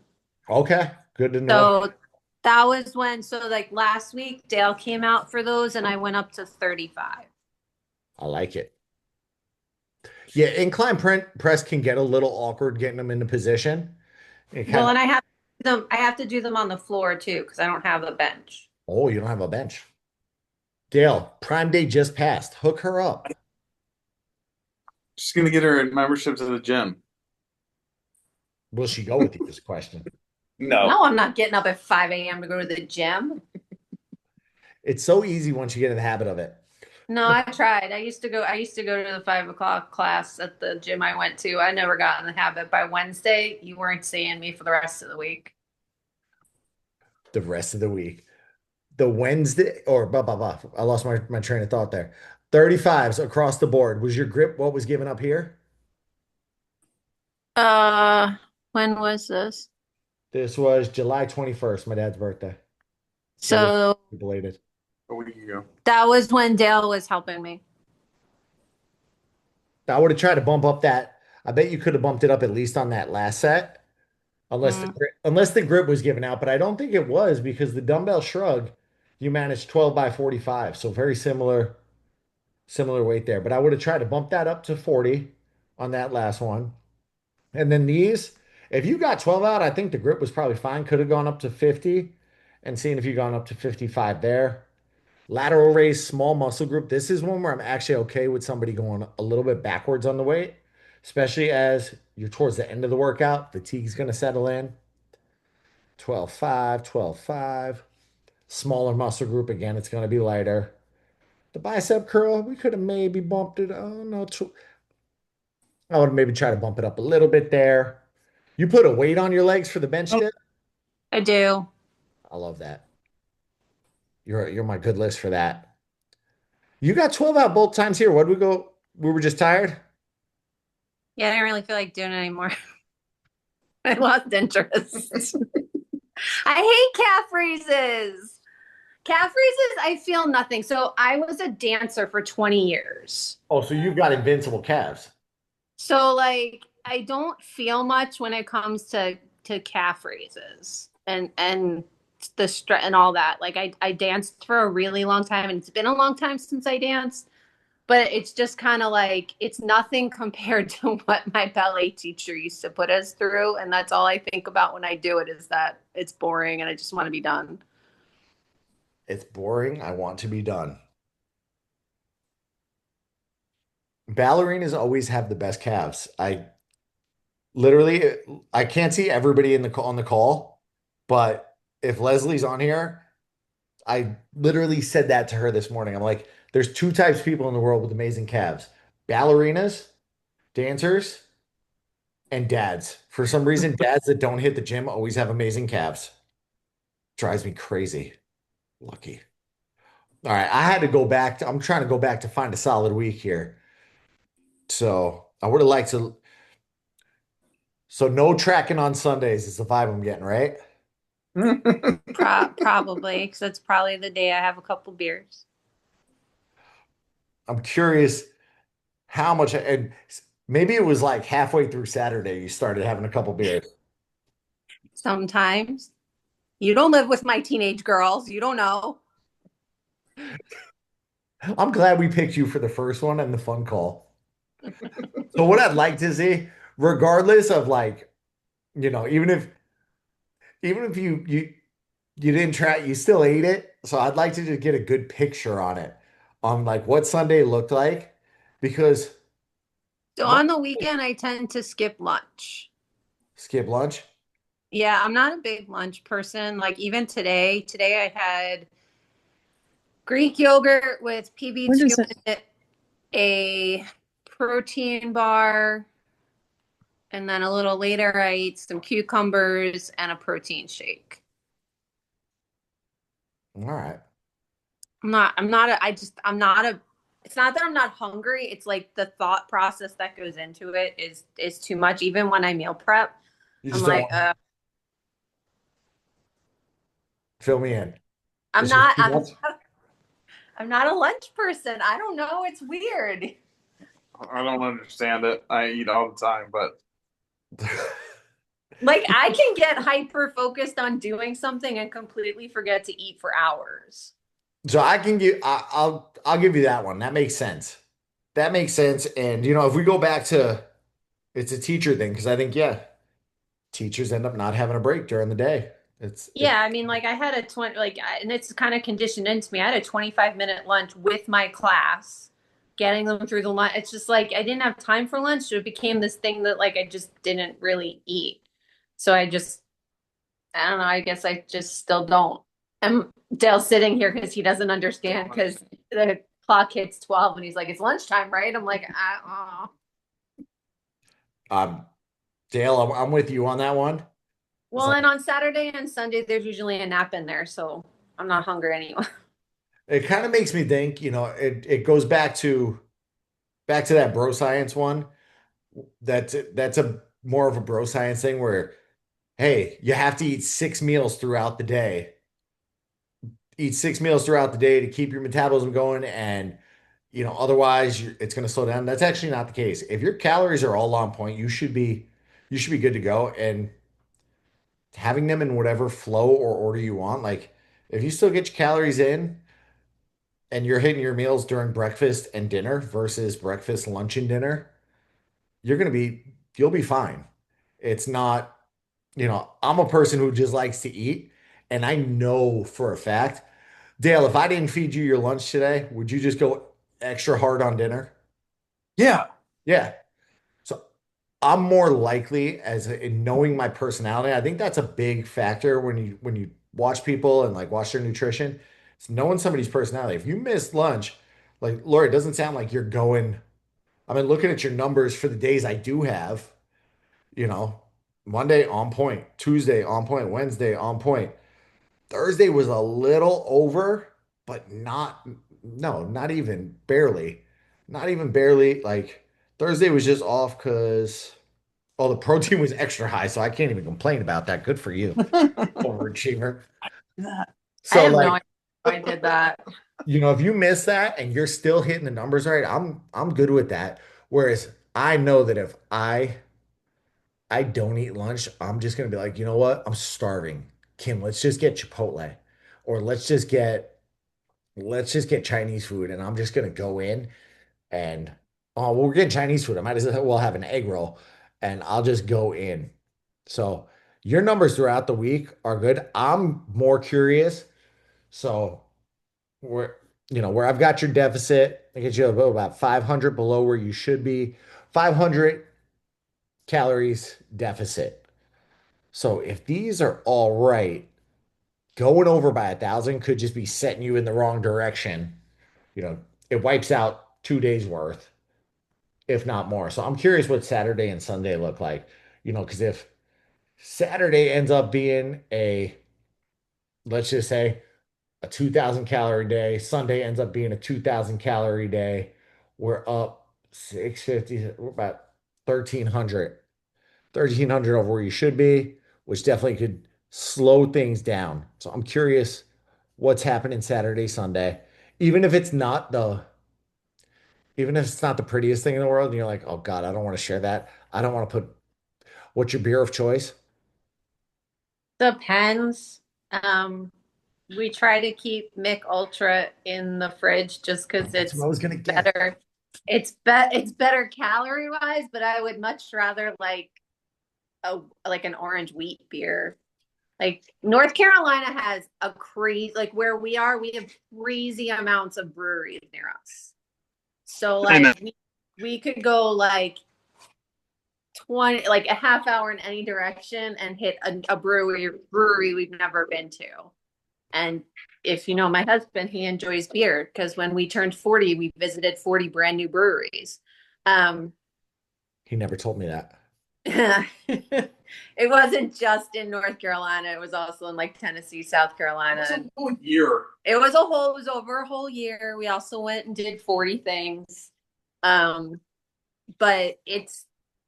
Okay, good to know. So that was so like last week, Dale came out for those and I went up to 35. I like it. Yeah, incline press can get a little awkward getting them into position. And I have to do them on the floor too, because I don't have a bench. Oh, you don't have a bench. Dale, Prime Day just passed. Hook her up. Just gonna get her a membership to the gym. Will she go with you? This question. No, I'm not getting up at 5 a.m. to go to the gym. It's so easy once you get in the habit of it. No, I tried. I used to go to the 5 o'clock class at the gym I went to. I never got in the habit. By Wednesday, you weren't seeing me for the rest of the week. The rest of the week. The Wednesday or blah blah blah. I lost my train of thought there. 35s across the board. Was your grip what was given up here? When was this? This was July 21st, my dad's birthday. So belated. A week ago. That was when Dale was helping me. I would have tried to bump up that. I bet you could have bumped it up at least on that last set Mm. unless the grip was given out, but I don't think it was because the dumbbell shrug, you managed 12 by 45. So very similar weight there. But I would have tried to bump that up to 40 on that last one. And then these, if you got 12 out, I think the grip was probably fine. Could have gone up to 50 and seeing if you gone up to 55 there. Lateral raise, small muscle group. This is one where I'm actually okay with somebody going a little bit backwards on the weight, especially as you're towards the end of the workout. Fatigue's going to settle in. 12.5, 12.5. Smaller muscle group. Again, it's going to be lighter. The bicep curl, we could have maybe bumped it. Oh, no. I would maybe try to bump it up a little bit there. You put a weight on your legs for the bench dip? I do. I love that. You're my good list for that. You got 12 out both times here. What did we go? We were just tired? Yeah, I don't really feel like doing it anymore. I lost interest. I hate calf raises. Calf raises, I feel nothing. So I was a dancer for 20 years. Oh, so you've got invincible calves. So like I don't feel much when it comes to calf raises and the stress and all that. Like I danced for a really long time and it's been a long time since I danced, but it's just kind of like it's nothing compared to what my ballet teacher used to put us through, and that's all I think about when I do it is that it's boring and I just want to be done. It's boring. I want to be done. Ballerinas always have the best calves. I literally, I can't see everybody on the call, but if Leslie's on here, I literally said that to her this morning. I'm like, there's two types of people in the world with amazing calves: ballerinas, dancers, and dads. For some reason, dads that don't hit the gym always have amazing calves. Drives me crazy. Lucky. All right, I had to go back I'm trying to go back to find a solid week here. So I would have liked to. So no tracking on Sundays is the vibe I'm getting, right? Probably because that's probably the day I have a couple beers. I'm curious how much, and maybe it was like halfway through Saturday you started having a couple beers. Sometimes you don't live with my teenage girls. You don't know. I'm glad we picked you for the first one and the fun call. So what I'd like to see, regardless of like, even if you didn't try, you still ate it. So I'd like to just get a good picture on it, on like what Sunday looked like, because So my, on the weekend, I tend to skip lunch. skip lunch. Yeah, I'm not a big lunch person. Like even today I had Greek yogurt with When PB2 does it? in it, a protein bar, and then a little later I ate some cucumbers and a protein shake. All right. I'm not a, it's not that I'm not hungry. It's like the thought process that goes into it is too much. Even when I meal prep, You I'm just don't like, want to fill me in. I'm It's just not, too much. I'm not a lunch person. I don't know. It's weird. I don't understand it. I eat all the time, but Like I can get hyper focused on doing something and completely forget to eat for hours. So I can give I'll give you that one. That makes sense. That makes sense. And if we go back to it's a teacher thing, because I think, yeah, teachers end up not having a break during the day. It Yeah, I mean, like I had a 20, and it's kind of conditioned into me. I had a 25-minute lunch with my class, getting them through the lunch. It's just like I didn't have time for lunch, so it became this thing that like I just didn't really eat. So I don't know. I guess I just still don't. And Dale's sitting here because he doesn't understand because the clock hits 12 and he's like, it's lunchtime, right? I'm like, um Dale, I'm with you on that one. It's well, like and on Saturday and Sunday, there's usually a nap in there, so I'm not hungry anymore. it kind of makes me think, it goes back to that bro science one. That's a more of a bro science thing where, hey, you have to eat 6 meals throughout the day. Eat 6 meals throughout the day to keep your metabolism going, and otherwise it's going to slow down. That's actually not the case. If your calories are all on point, you should be good to go. And having them in whatever flow or order you want. Like if you still get your calories in and you're hitting your meals during breakfast and dinner versus breakfast, lunch, and dinner, you'll be fine. It's not, I'm a person who just likes to eat. And I know for a fact, Dale, if I didn't feed you your lunch today, would you just go extra hard on dinner? Yeah. Yeah. So I'm more likely in knowing my personality. I think that's a big factor when you watch people and like watch their nutrition. It's knowing somebody's personality. If you miss lunch, like Lori, it doesn't sound like you're going. I mean, looking at your numbers for the days I do have, you know, Monday on point, Tuesday on point, Wednesday on point. Thursday was a little over, but not even barely. Not even barely. Like Thursday was just off because the protein was extra high, so I can't even complain about that. Good for you, overachiever. I So have no like, idea why I did that. if you miss that and you're still hitting the numbers right, I'm good with that. Whereas I know that if I don't eat lunch, I'm just gonna be like, you know what? I'm starving. Kim, let's just get Chipotle. Or let's just get Chinese food. And I'm just gonna go in and we're getting Chinese food. I might as well have an egg roll and I'll just go in. So your numbers throughout the week are good. I'm more curious. So where where I've got your deficit, I get you about 500 below where you should be, 500 calories deficit. So if these are all right, going over by 1,000 could just be setting you in the wrong direction. You know, it wipes out 2 days worth, if not more. So I'm curious what Saturday and Sunday look like. Because if Saturday ends up being let's just say a 2,000 calorie day, Sunday ends up being a 2,000 calorie day, we're up 650, we're about 1,300, 1,300 over where you should be, which definitely could slow things down. So I'm curious what's happening Saturday, Sunday, even if it's not the even if it's not the prettiest thing in the world, and you're like, oh God, I don't want to share that. I don't want to put what's your beer of choice? Depends. Um, we try to keep Mick Ultra in the fridge just because That's what I was gonna get. better. It's better calorie wise, but I would much rather like an orange wheat beer. Like North Carolina has a crazy like where we are, we have crazy amounts of breweries near us. So I know. like we could go like 20 like a half hour in any direction and hit a brewery we've never been to. And if you know my husband, he enjoys beer because when we turned 40, we visited 40 brand new breweries. Um, He never told me that. it wasn't just in North Carolina, it was also in like Tennessee, South Carolina. It was a whole year. It was over a whole year. We also went and did 40 things. But it's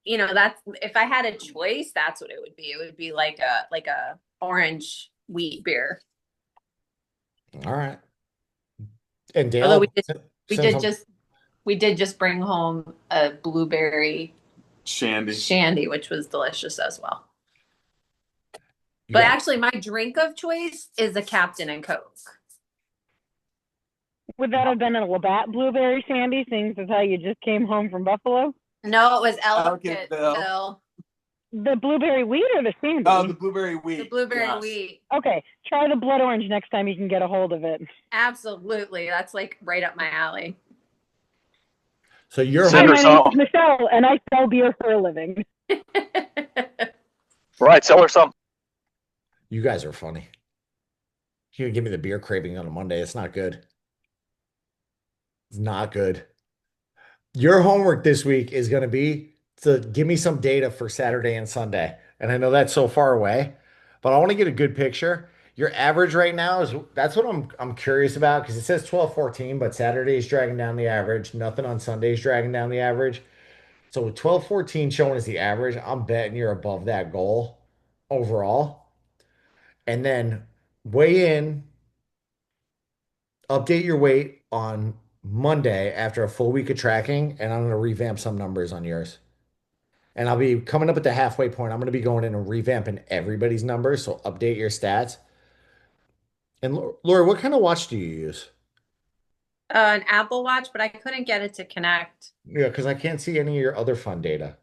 that's if I had a choice, that's what it would be. It would be like a orange wheat beer. All right. And Although Dale, we since did just bring home a blueberry Shandy, which was delicious as well. you But got- actually, my drink of choice is a Captain and Coke. Would that have been a Labatt blueberry sandy, seeing as how you just came home from Buffalo? No, it was Elkiville. The blueberry wheat or the sandy? Oh, the blueberry wheat. The blueberry Yes. wheat. Okay, try the blood orange next time you can get a hold of it. Absolutely. That's like right up my alley. So you're Send Hi, her my name some. is Michelle, and I sell beer for a living. Right, sell her some. You guys are funny. You give me the beer craving on a Monday. It's not good. It's not good. Your homework this week is going to be to give me some data for Saturday and Sunday. And I know that's so far away, but I want to get a good picture. Your average right now that's what I'm curious about because it says 12-14, but Saturday is dragging down the average. Nothing on Sunday is dragging down the average. So with 12-14 showing as the average, I'm betting you're above that goal overall. And then weigh in, update your weight on Monday after a full week of tracking, and I'm going to revamp some numbers on yours. And I'll be coming up at the halfway point. I'm going to be going in and revamping everybody's numbers. So update your stats. And Laura, what kind of watch do you use? An Apple Watch, but I couldn't get it to connect. Yeah, because I can't see any of your other fun data.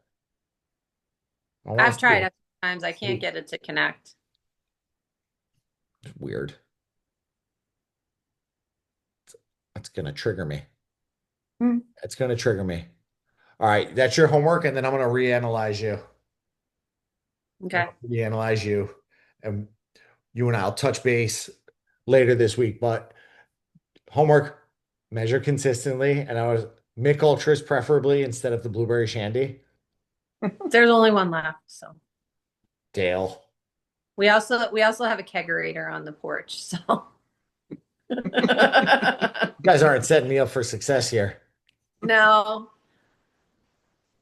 I want I've to see tried it. a few times. I can't get it to connect. It's weird. That's going to trigger me. Hmm. It's going to trigger me. All right, that's your homework, and then I'm going to reanalyze you. Okay. Reanalyze you, and you and I'll touch base later this week. But homework, measure consistently, and I was Mick Ultras preferably instead of the blueberry shandy. There's only one left, so Dale. we also have a kegerator on the porch, so You guys aren't setting me up for success here. no.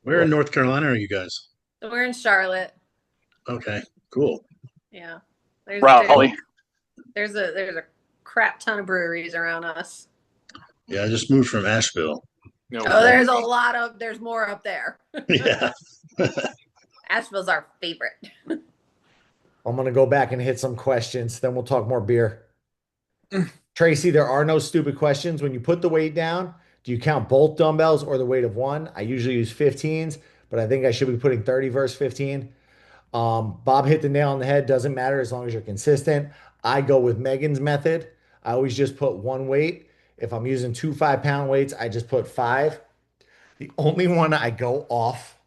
Where in North Carolina are you guys? So we're in Charlotte. Okay, cool. Yeah. There's Raleigh. there's a crap ton of breweries around us. Yeah, I just moved from Asheville. No, Oh, there's more up there. Yeah. Asheville's our favorite. I'm gonna go back and hit some questions, then we'll talk more beer. Tracy, there are no stupid questions. When you put the weight down, do you count both dumbbells or the weight of one? I usually use 15s, but I think I should be putting 30 versus 15. Bob hit the nail on the head. Doesn't matter as long as you're consistent. I go with Megan's method. I always just put one weight. If I'm using two 5 pound weights, I just put five. The only one I go off,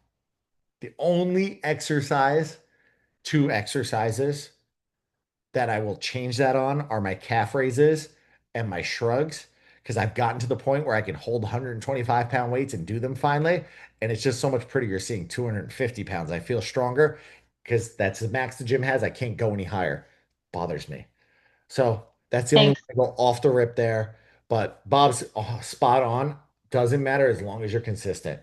the only exercise, two exercises that I will change that on are my calf raises and my shrugs because I've gotten to the point where I can hold 125 pound weights and do them finally. And it's just so much prettier seeing 250 pounds. I feel stronger because that's the max the gym has. I can't go any higher. Bothers me. So that's the only Thanks. way I go off the rip there. But Bob's spot on. Doesn't matter as long as you're consistent.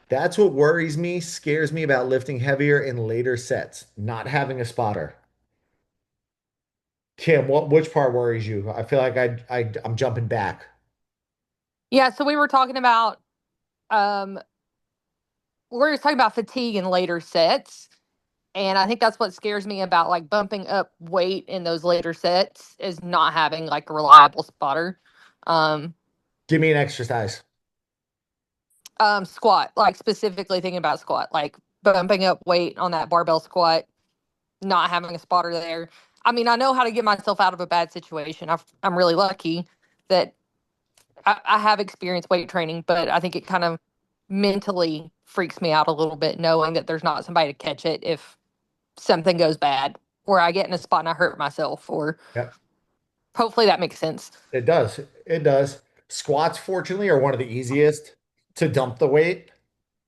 That's what worries me, scares me about lifting heavier in later sets, not having a spotter. Kim, which part worries you? I feel like I'm jumping back. Yeah, so we were talking about um we were talking about fatigue in later sets. And I think that's what scares me about like bumping up weight in those later sets is not having like a reliable spotter. Um Give me an exercise. Squat, like specifically thinking about squat, like bumping up weight on that barbell squat, not having a spotter there. I mean, I know how to get myself out of a bad situation. I'm really lucky that I have experienced weight training, but I think it kind of mentally freaks me out a little bit knowing that there's not somebody to catch it if something goes bad or I get in a spot and I hurt myself or Yep. hopefully that makes sense. It does. It does. Squats, fortunately, are one of the easiest to dump the weight.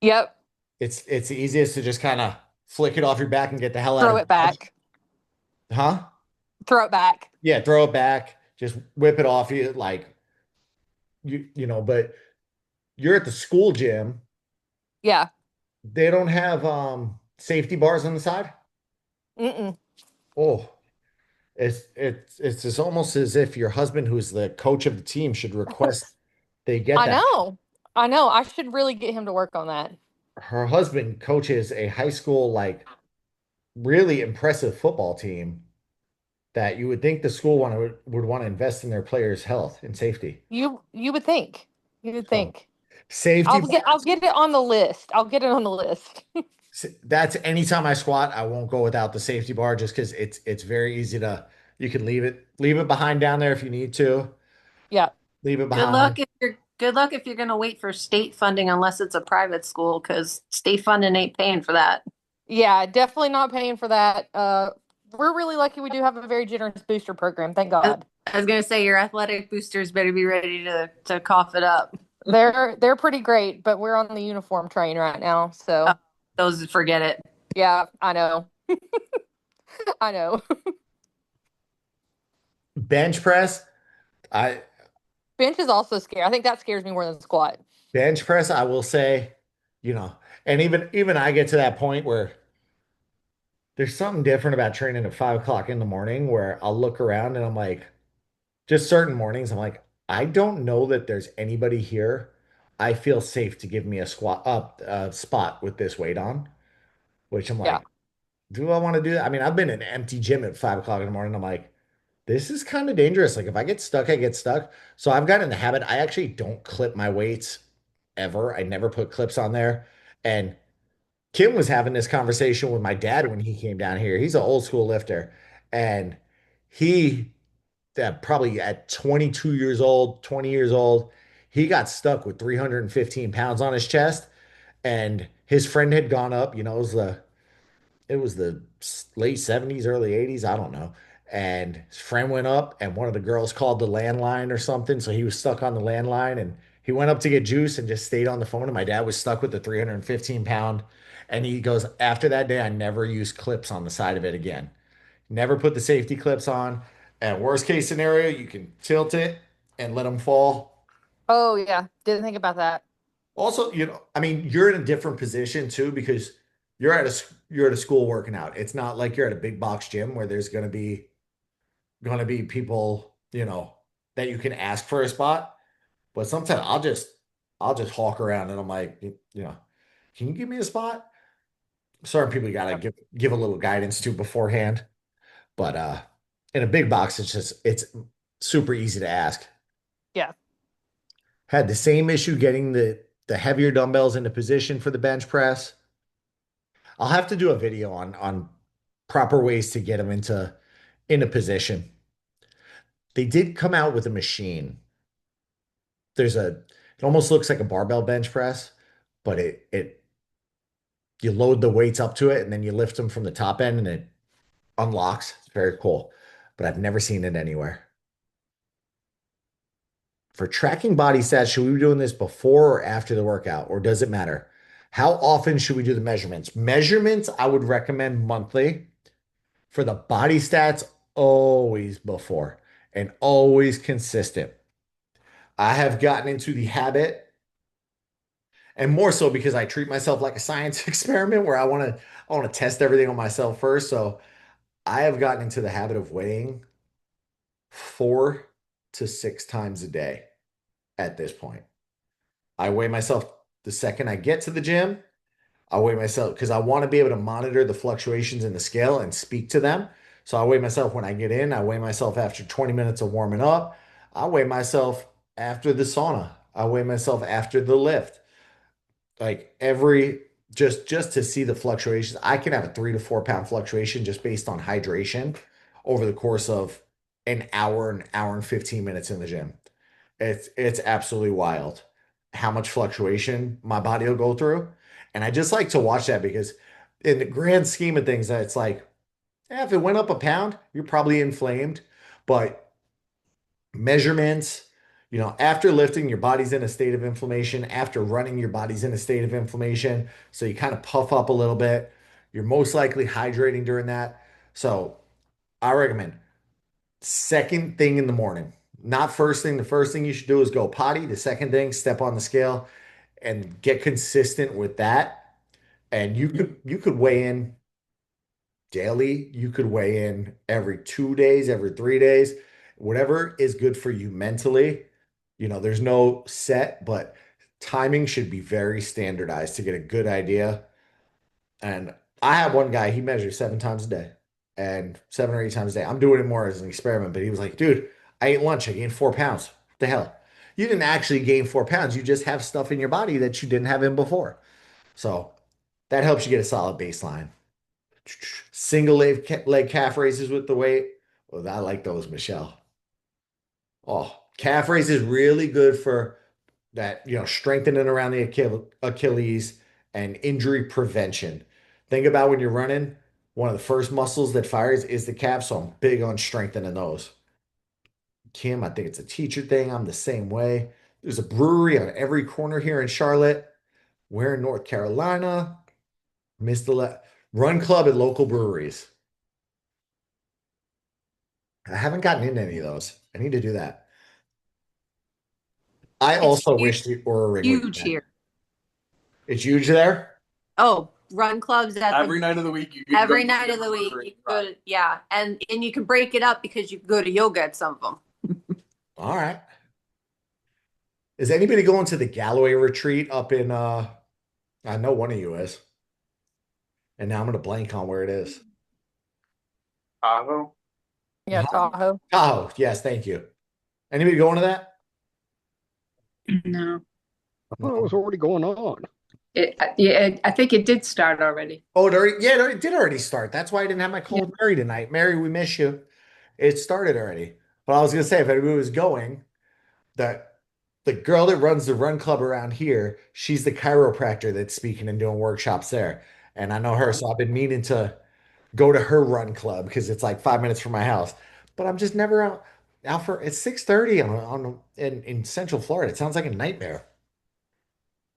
Yep. It's the easiest to just kind of flick it off your back and get the hell out Throw of it back. Huh? Throw it back. Yeah, throw it back. Just whip it off you but you're at the school gym. Yeah. They don't have safety bars on the side. Mm-mm. Oh, it's just almost as if your husband, who's the coach of the team, should request they get I that. know. I know. I should really get him to work on that. Her husband coaches a high school, like really impressive football team that you would think the school would want to invest in their players' health and safety. You would think. You would So think. safety I'll get it on the list. I'll get it on the list. that's anytime I squat, I won't go without the safety bar just because it's very easy to you can leave it behind down there if you need to. Yeah. Leave it Good behind. luck if you're gonna wait for state funding unless it's a private school, because state funding ain't paying for that. Yeah, definitely not paying for that. We're really lucky we do have a very generous booster program, thank God. I was gonna say your athletic boosters better be ready to cough it up. They're pretty great, but we're on the uniform train right now, so those forget it. Yeah, I know. I know. Bench press, I Bench is also scary. I think that scares me more than squat. bench press, I will say, and even I get to that point where there's something different about training at 5 o'clock in the morning where I'll look around and I'm like, just certain mornings, I'm like, I don't know that there's anybody here I feel safe to give me a squat up spot with this weight on, which I'm Yeah. like, do I want to do that? I mean, I've been in an empty gym at 5 o'clock in the morning. I'm like, this is kind of dangerous. Like if I get stuck, I get stuck. So I've gotten in the habit. I actually don't clip my weights ever. I never put clips on there. And Kim was having this conversation with my dad when he came down here. He's an old school lifter. And he, probably at 22 years old, 20 years old, he got stuck with 315 pounds on his chest. And his friend had gone up, it was the late 70s, early 80s, I don't know. And his friend went up, and one of the girls called the landline or something. So he was stuck on the landline, and he went up to get juice and just stayed on the phone. And my dad was stuck with the 315 pound. And he goes, after that day, I never used clips on the side of it again. Never put the safety clips on. And worst case scenario, you can tilt it and let them fall. Oh yeah. Didn't think about that. Also, I mean, you're in a different position too because you're at a school working out. It's not like you're at a big box gym where there's gonna be people, that you can ask for a spot. But sometimes I'll just hawk around and I'm like, can you give me a spot? Certain people you gotta Yep. give a little guidance to beforehand. But in a big box, it's super easy to ask. Yeah. Had the same issue getting the heavier dumbbells into position for the bench press. I'll have to do a video on proper ways to get them into position. They did come out with a machine. It almost looks like a barbell bench press, but it you load the weights up to it and then you lift them from the top end and it unlocks. It's very cool, but I've never seen it anywhere. For tracking body stats, should we be doing this before or after the workout, or does it matter? How often should we do the measurements? Measurements, I would recommend monthly. For the body stats, always before and always consistent. I have gotten into the habit, and more so because I treat myself like a science experiment where I want to test everything on myself first. So I have gotten into the habit of weighing 4 to 6 times a day at this point. I weigh myself the second I get to the gym. I weigh myself because I want to be able to monitor the fluctuations in the scale and speak to them. So I weigh myself when I get in. I weigh myself after 20 minutes of warming up. I weigh myself after the sauna. I weigh myself after the lift. Like just to see the fluctuations. I can have a 3 to 4 pound fluctuation just based on hydration over the course of an hour and 15 minutes in the gym. It's absolutely wild how much fluctuation my body will go through. And I just like to watch that because in the grand scheme of things, it's like, if it went up a pound, you're probably inflamed. But measurements, after lifting, your body's in a state of inflammation. After running, your body's in a state of inflammation. So you kind of puff up a little bit. You're most likely hydrating during that. So I recommend second thing in the morning, not first thing. The first thing you should do is go potty. The second thing, step on the scale and get consistent with that. And you could weigh in daily. You could weigh in every 2 days, every 3 days, whatever is good for you mentally. There's no set, but timing should be very standardized to get a good idea. And I have one guy, he measures 7 times a day and 7 or 8 times a day. I'm doing it more as an experiment, but he was like, dude, I ate lunch. I gained 4 pounds. What the hell? You didn't actually gain 4 pounds. You just have stuff in your body that you didn't have in before. So that helps you get a solid baseline. Single leg calf raises with the weight. Well, I like those, Michelle. Oh, calf raise is really good for that, strengthening around the Achilles and injury prevention. Think about when you're running, one of the first muscles that fires is the calf, so I'm big on strengthening those. Kim, I think it's a teacher thing. I'm the same way. There's a brewery on every corner here in Charlotte. We're in North Carolina. Missed the run club at local breweries. I haven't gotten into any of those. I need to do that. I It's also wish the Aura Ring would be huge back. here. It's huge there. Oh, run clubs at Every night of the week. You can every go night to of the week. brewery You can go to, yeah, and you can break it up because you can go to yoga at some of them. All right. Is anybody going to the Galloway retreat up in I know one of you is. And now I'm gonna blank on where it is. Tahoe? Yeah, Tahoe. Oh, yes, thank you. Anybody going to that? No. I thought it was already going on. Yeah, I think it did start already. Oh, it did already start. That's why I didn't have my call with Mary tonight. Mary, we miss you. It started already. But I was gonna say, if anybody was going, that the girl that runs the run club around here, she's the chiropractor that's speaking and doing workshops there. And I know her, so I've been meaning to go to her run club because it's like 5 minutes from my house. But I'm just never out for it's 6:30 in Central Florida. It sounds like a nightmare.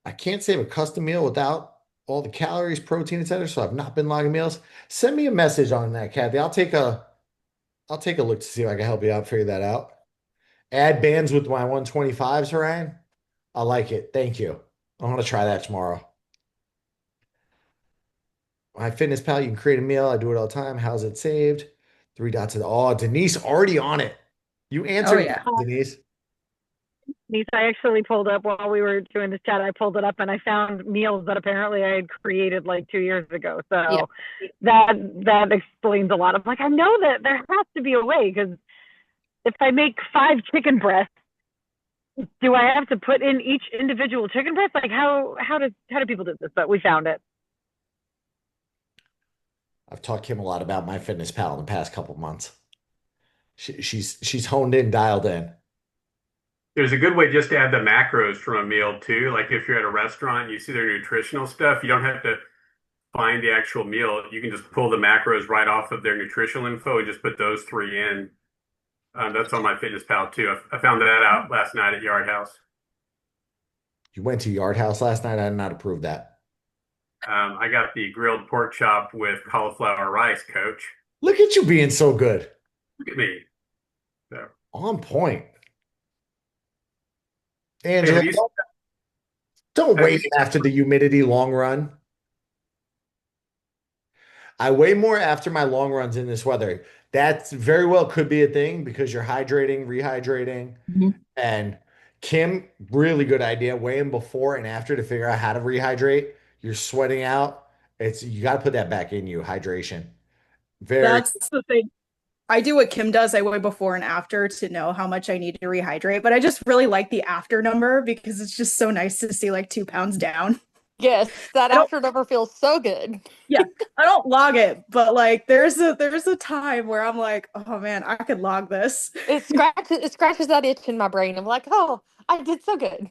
I can't save a custom meal without all the calories, protein, etc. So I've not been logging meals. Send me a message on that, Kathy. I'll take a look to see if I can help you out, figure that out. Add bands with my 125s, Ryan. I like it. Thank you. I'm gonna try that tomorrow. My Fitness Pal, you can create a meal. I do it all the time. How's it saved? Three dots at oh, Denise already on it. You answered, yeah. Denise. Denise, I actually pulled up while we were doing this chat. I pulled it up and I found meals that apparently I had created like 2 years ago. So that explains a lot. I'm like, I know that there has to be a way because if I make 5 chicken breasts, do I have to put in each individual chicken breast? Like how do people do this? But we found it. I've taught Kim a lot about My Fitness Pal in the past couple months. She's honed in, dialed in. There's a good way just to add the macros from a meal too. Like if you're at a restaurant, and you see their nutritional stuff, you don't have to find the actual meal. You can just pull the macros right off of their nutritional info and just put those three in. That's on My Fitness Pal too. I found that out last night at Yard House. You went to Yard House last night. I did not approve that. I got the grilled pork chop with cauliflower rice, Coach. Look at you being so good. Look at me. So, On point. hey, Angela, have don't have weigh you, in after the humidity long run. I weigh more after my long runs in this weather. That's very well could be a thing because you're hydrating, rehydrating. And Kim, really good idea. Weigh in before and after to figure out how to rehydrate. You're sweating out. You got to put that back in you, hydration. Very That's the thing. I do what Kim does. I weigh before and after to know how much I need to rehydrate. But I just really like the after number because it's just so nice to see like 2 pounds down. Yes, that I don't, after number feels so good. yeah, I don't log it, but like there's a time where I'm like, oh man, I could log this. It scratches that itch in my brain. I'm like, oh, I did so good.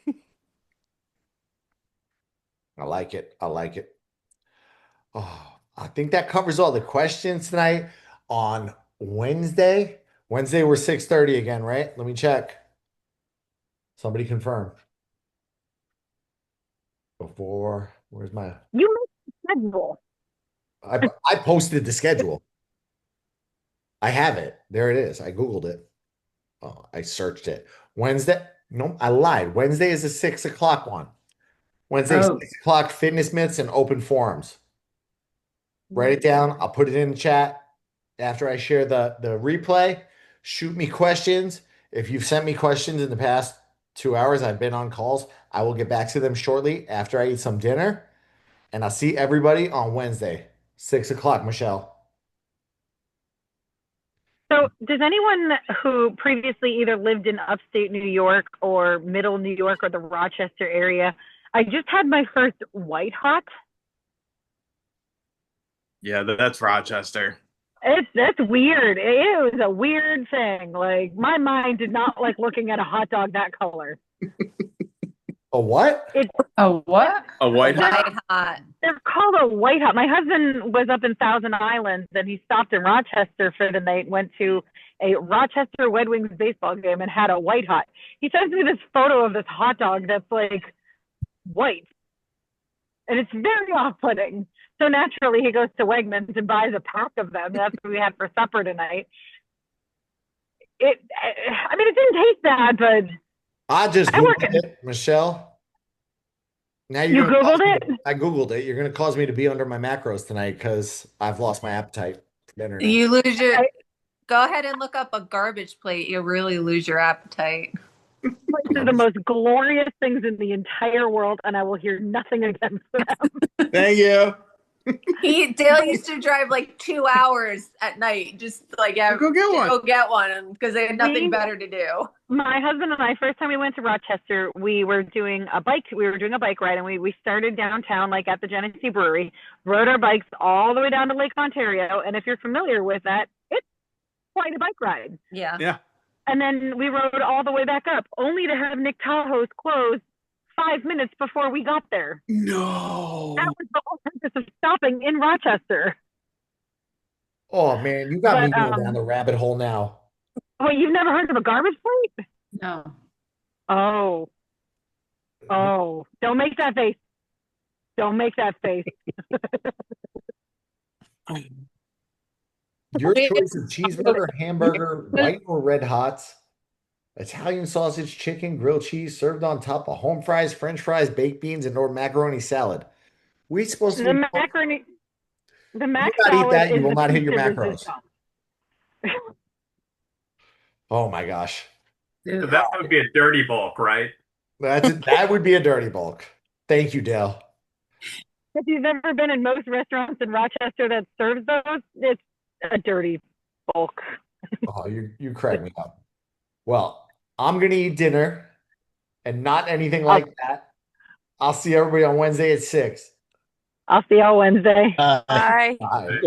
I like it. I like it. Oh, I think that covers all the questions tonight on Wednesday. Wednesday we're 6:30 again, right? Let me check. Somebody confirm. Where's my You make the schedule. I posted the schedule. I have it. There it is. I Googled it. Oh, I searched it. Wednesday. No, I lied. Wednesday is a 6 o'clock one. Wednesday, 6 o'clock, fitness myths and open forums. Write it down. I'll put it in the chat after I share the replay. Shoot me questions. If you've sent me questions in the past 2 hours, I've been on calls. I will get back to them shortly after I eat some dinner. And I'll see everybody on Wednesday, 6 o'clock, Michelle. So, does anyone who previously either lived in upstate New York or middle New York or the Rochester area, I just had my first white hot. Yeah, that's Rochester. That's weird. It was a weird thing. Like my mind did not like looking at a hot dog that color. A what? A what? A white White hot. They're called a white hot. My husband was up in Thousand Islands and he stopped in Rochester for the night, went to a Rochester Red Wings baseball game and had a white hot. He sends me this photo of this hot dog that's like white. And it's very off-putting. So naturally he goes to Wegmans and buys a pack of them. That's what we had for supper tonight. It didn't taste bad, but I just Googled it, Michelle. Now you Googled it? I Googled it. You're going to cause me to be under my macros tonight because I've lost my appetite for dinner now. You lose your. Go ahead and look up a garbage plate. You'll really lose your appetite. But They're the most glorious things in the entire world, and I will hear nothing against them. Thank you. Dale used to drive like 2 hours at night, just like Go get one. Go get one, because they had nothing better to do. My husband and I, first time we went to Rochester, we were doing a bike ride, and we started downtown, like at the Genesee Brewery, rode our bikes all the way down to Lake Ontario, and if you're familiar with that, it's quite a bike ride. Yeah. And then we rode all the way back up, only to have Nick Tahoe's close 5 minutes before we got there. No. That was the whole purpose of stopping in Rochester. Oh man, you got me going down the rabbit hole now. Wait, you've never heard of a garbage plate? No. Oh. Don't make that face. Don't make that face. Your choice of cheeseburger, hamburger, white or red hots, Italian sausage, chicken, grilled cheese served on top of home fries, French fries, baked beans, and or macaroni salad. We supposed to The be macaroni. The mac you will not eat salad that, you is will the not hit your pizza macros. resistance. Oh my gosh. So that would be a dirty bulk, right? That would be a dirty bulk. Thank you, Dale. If you've ever been in most restaurants in Rochester that serves those, it's a dirty bulk. Oh, you crack me up. Well, I'm gonna eat dinner and not anything like that. I'll see everybody on Wednesday at 6. I'll see you all Wednesday. Bye. Bye.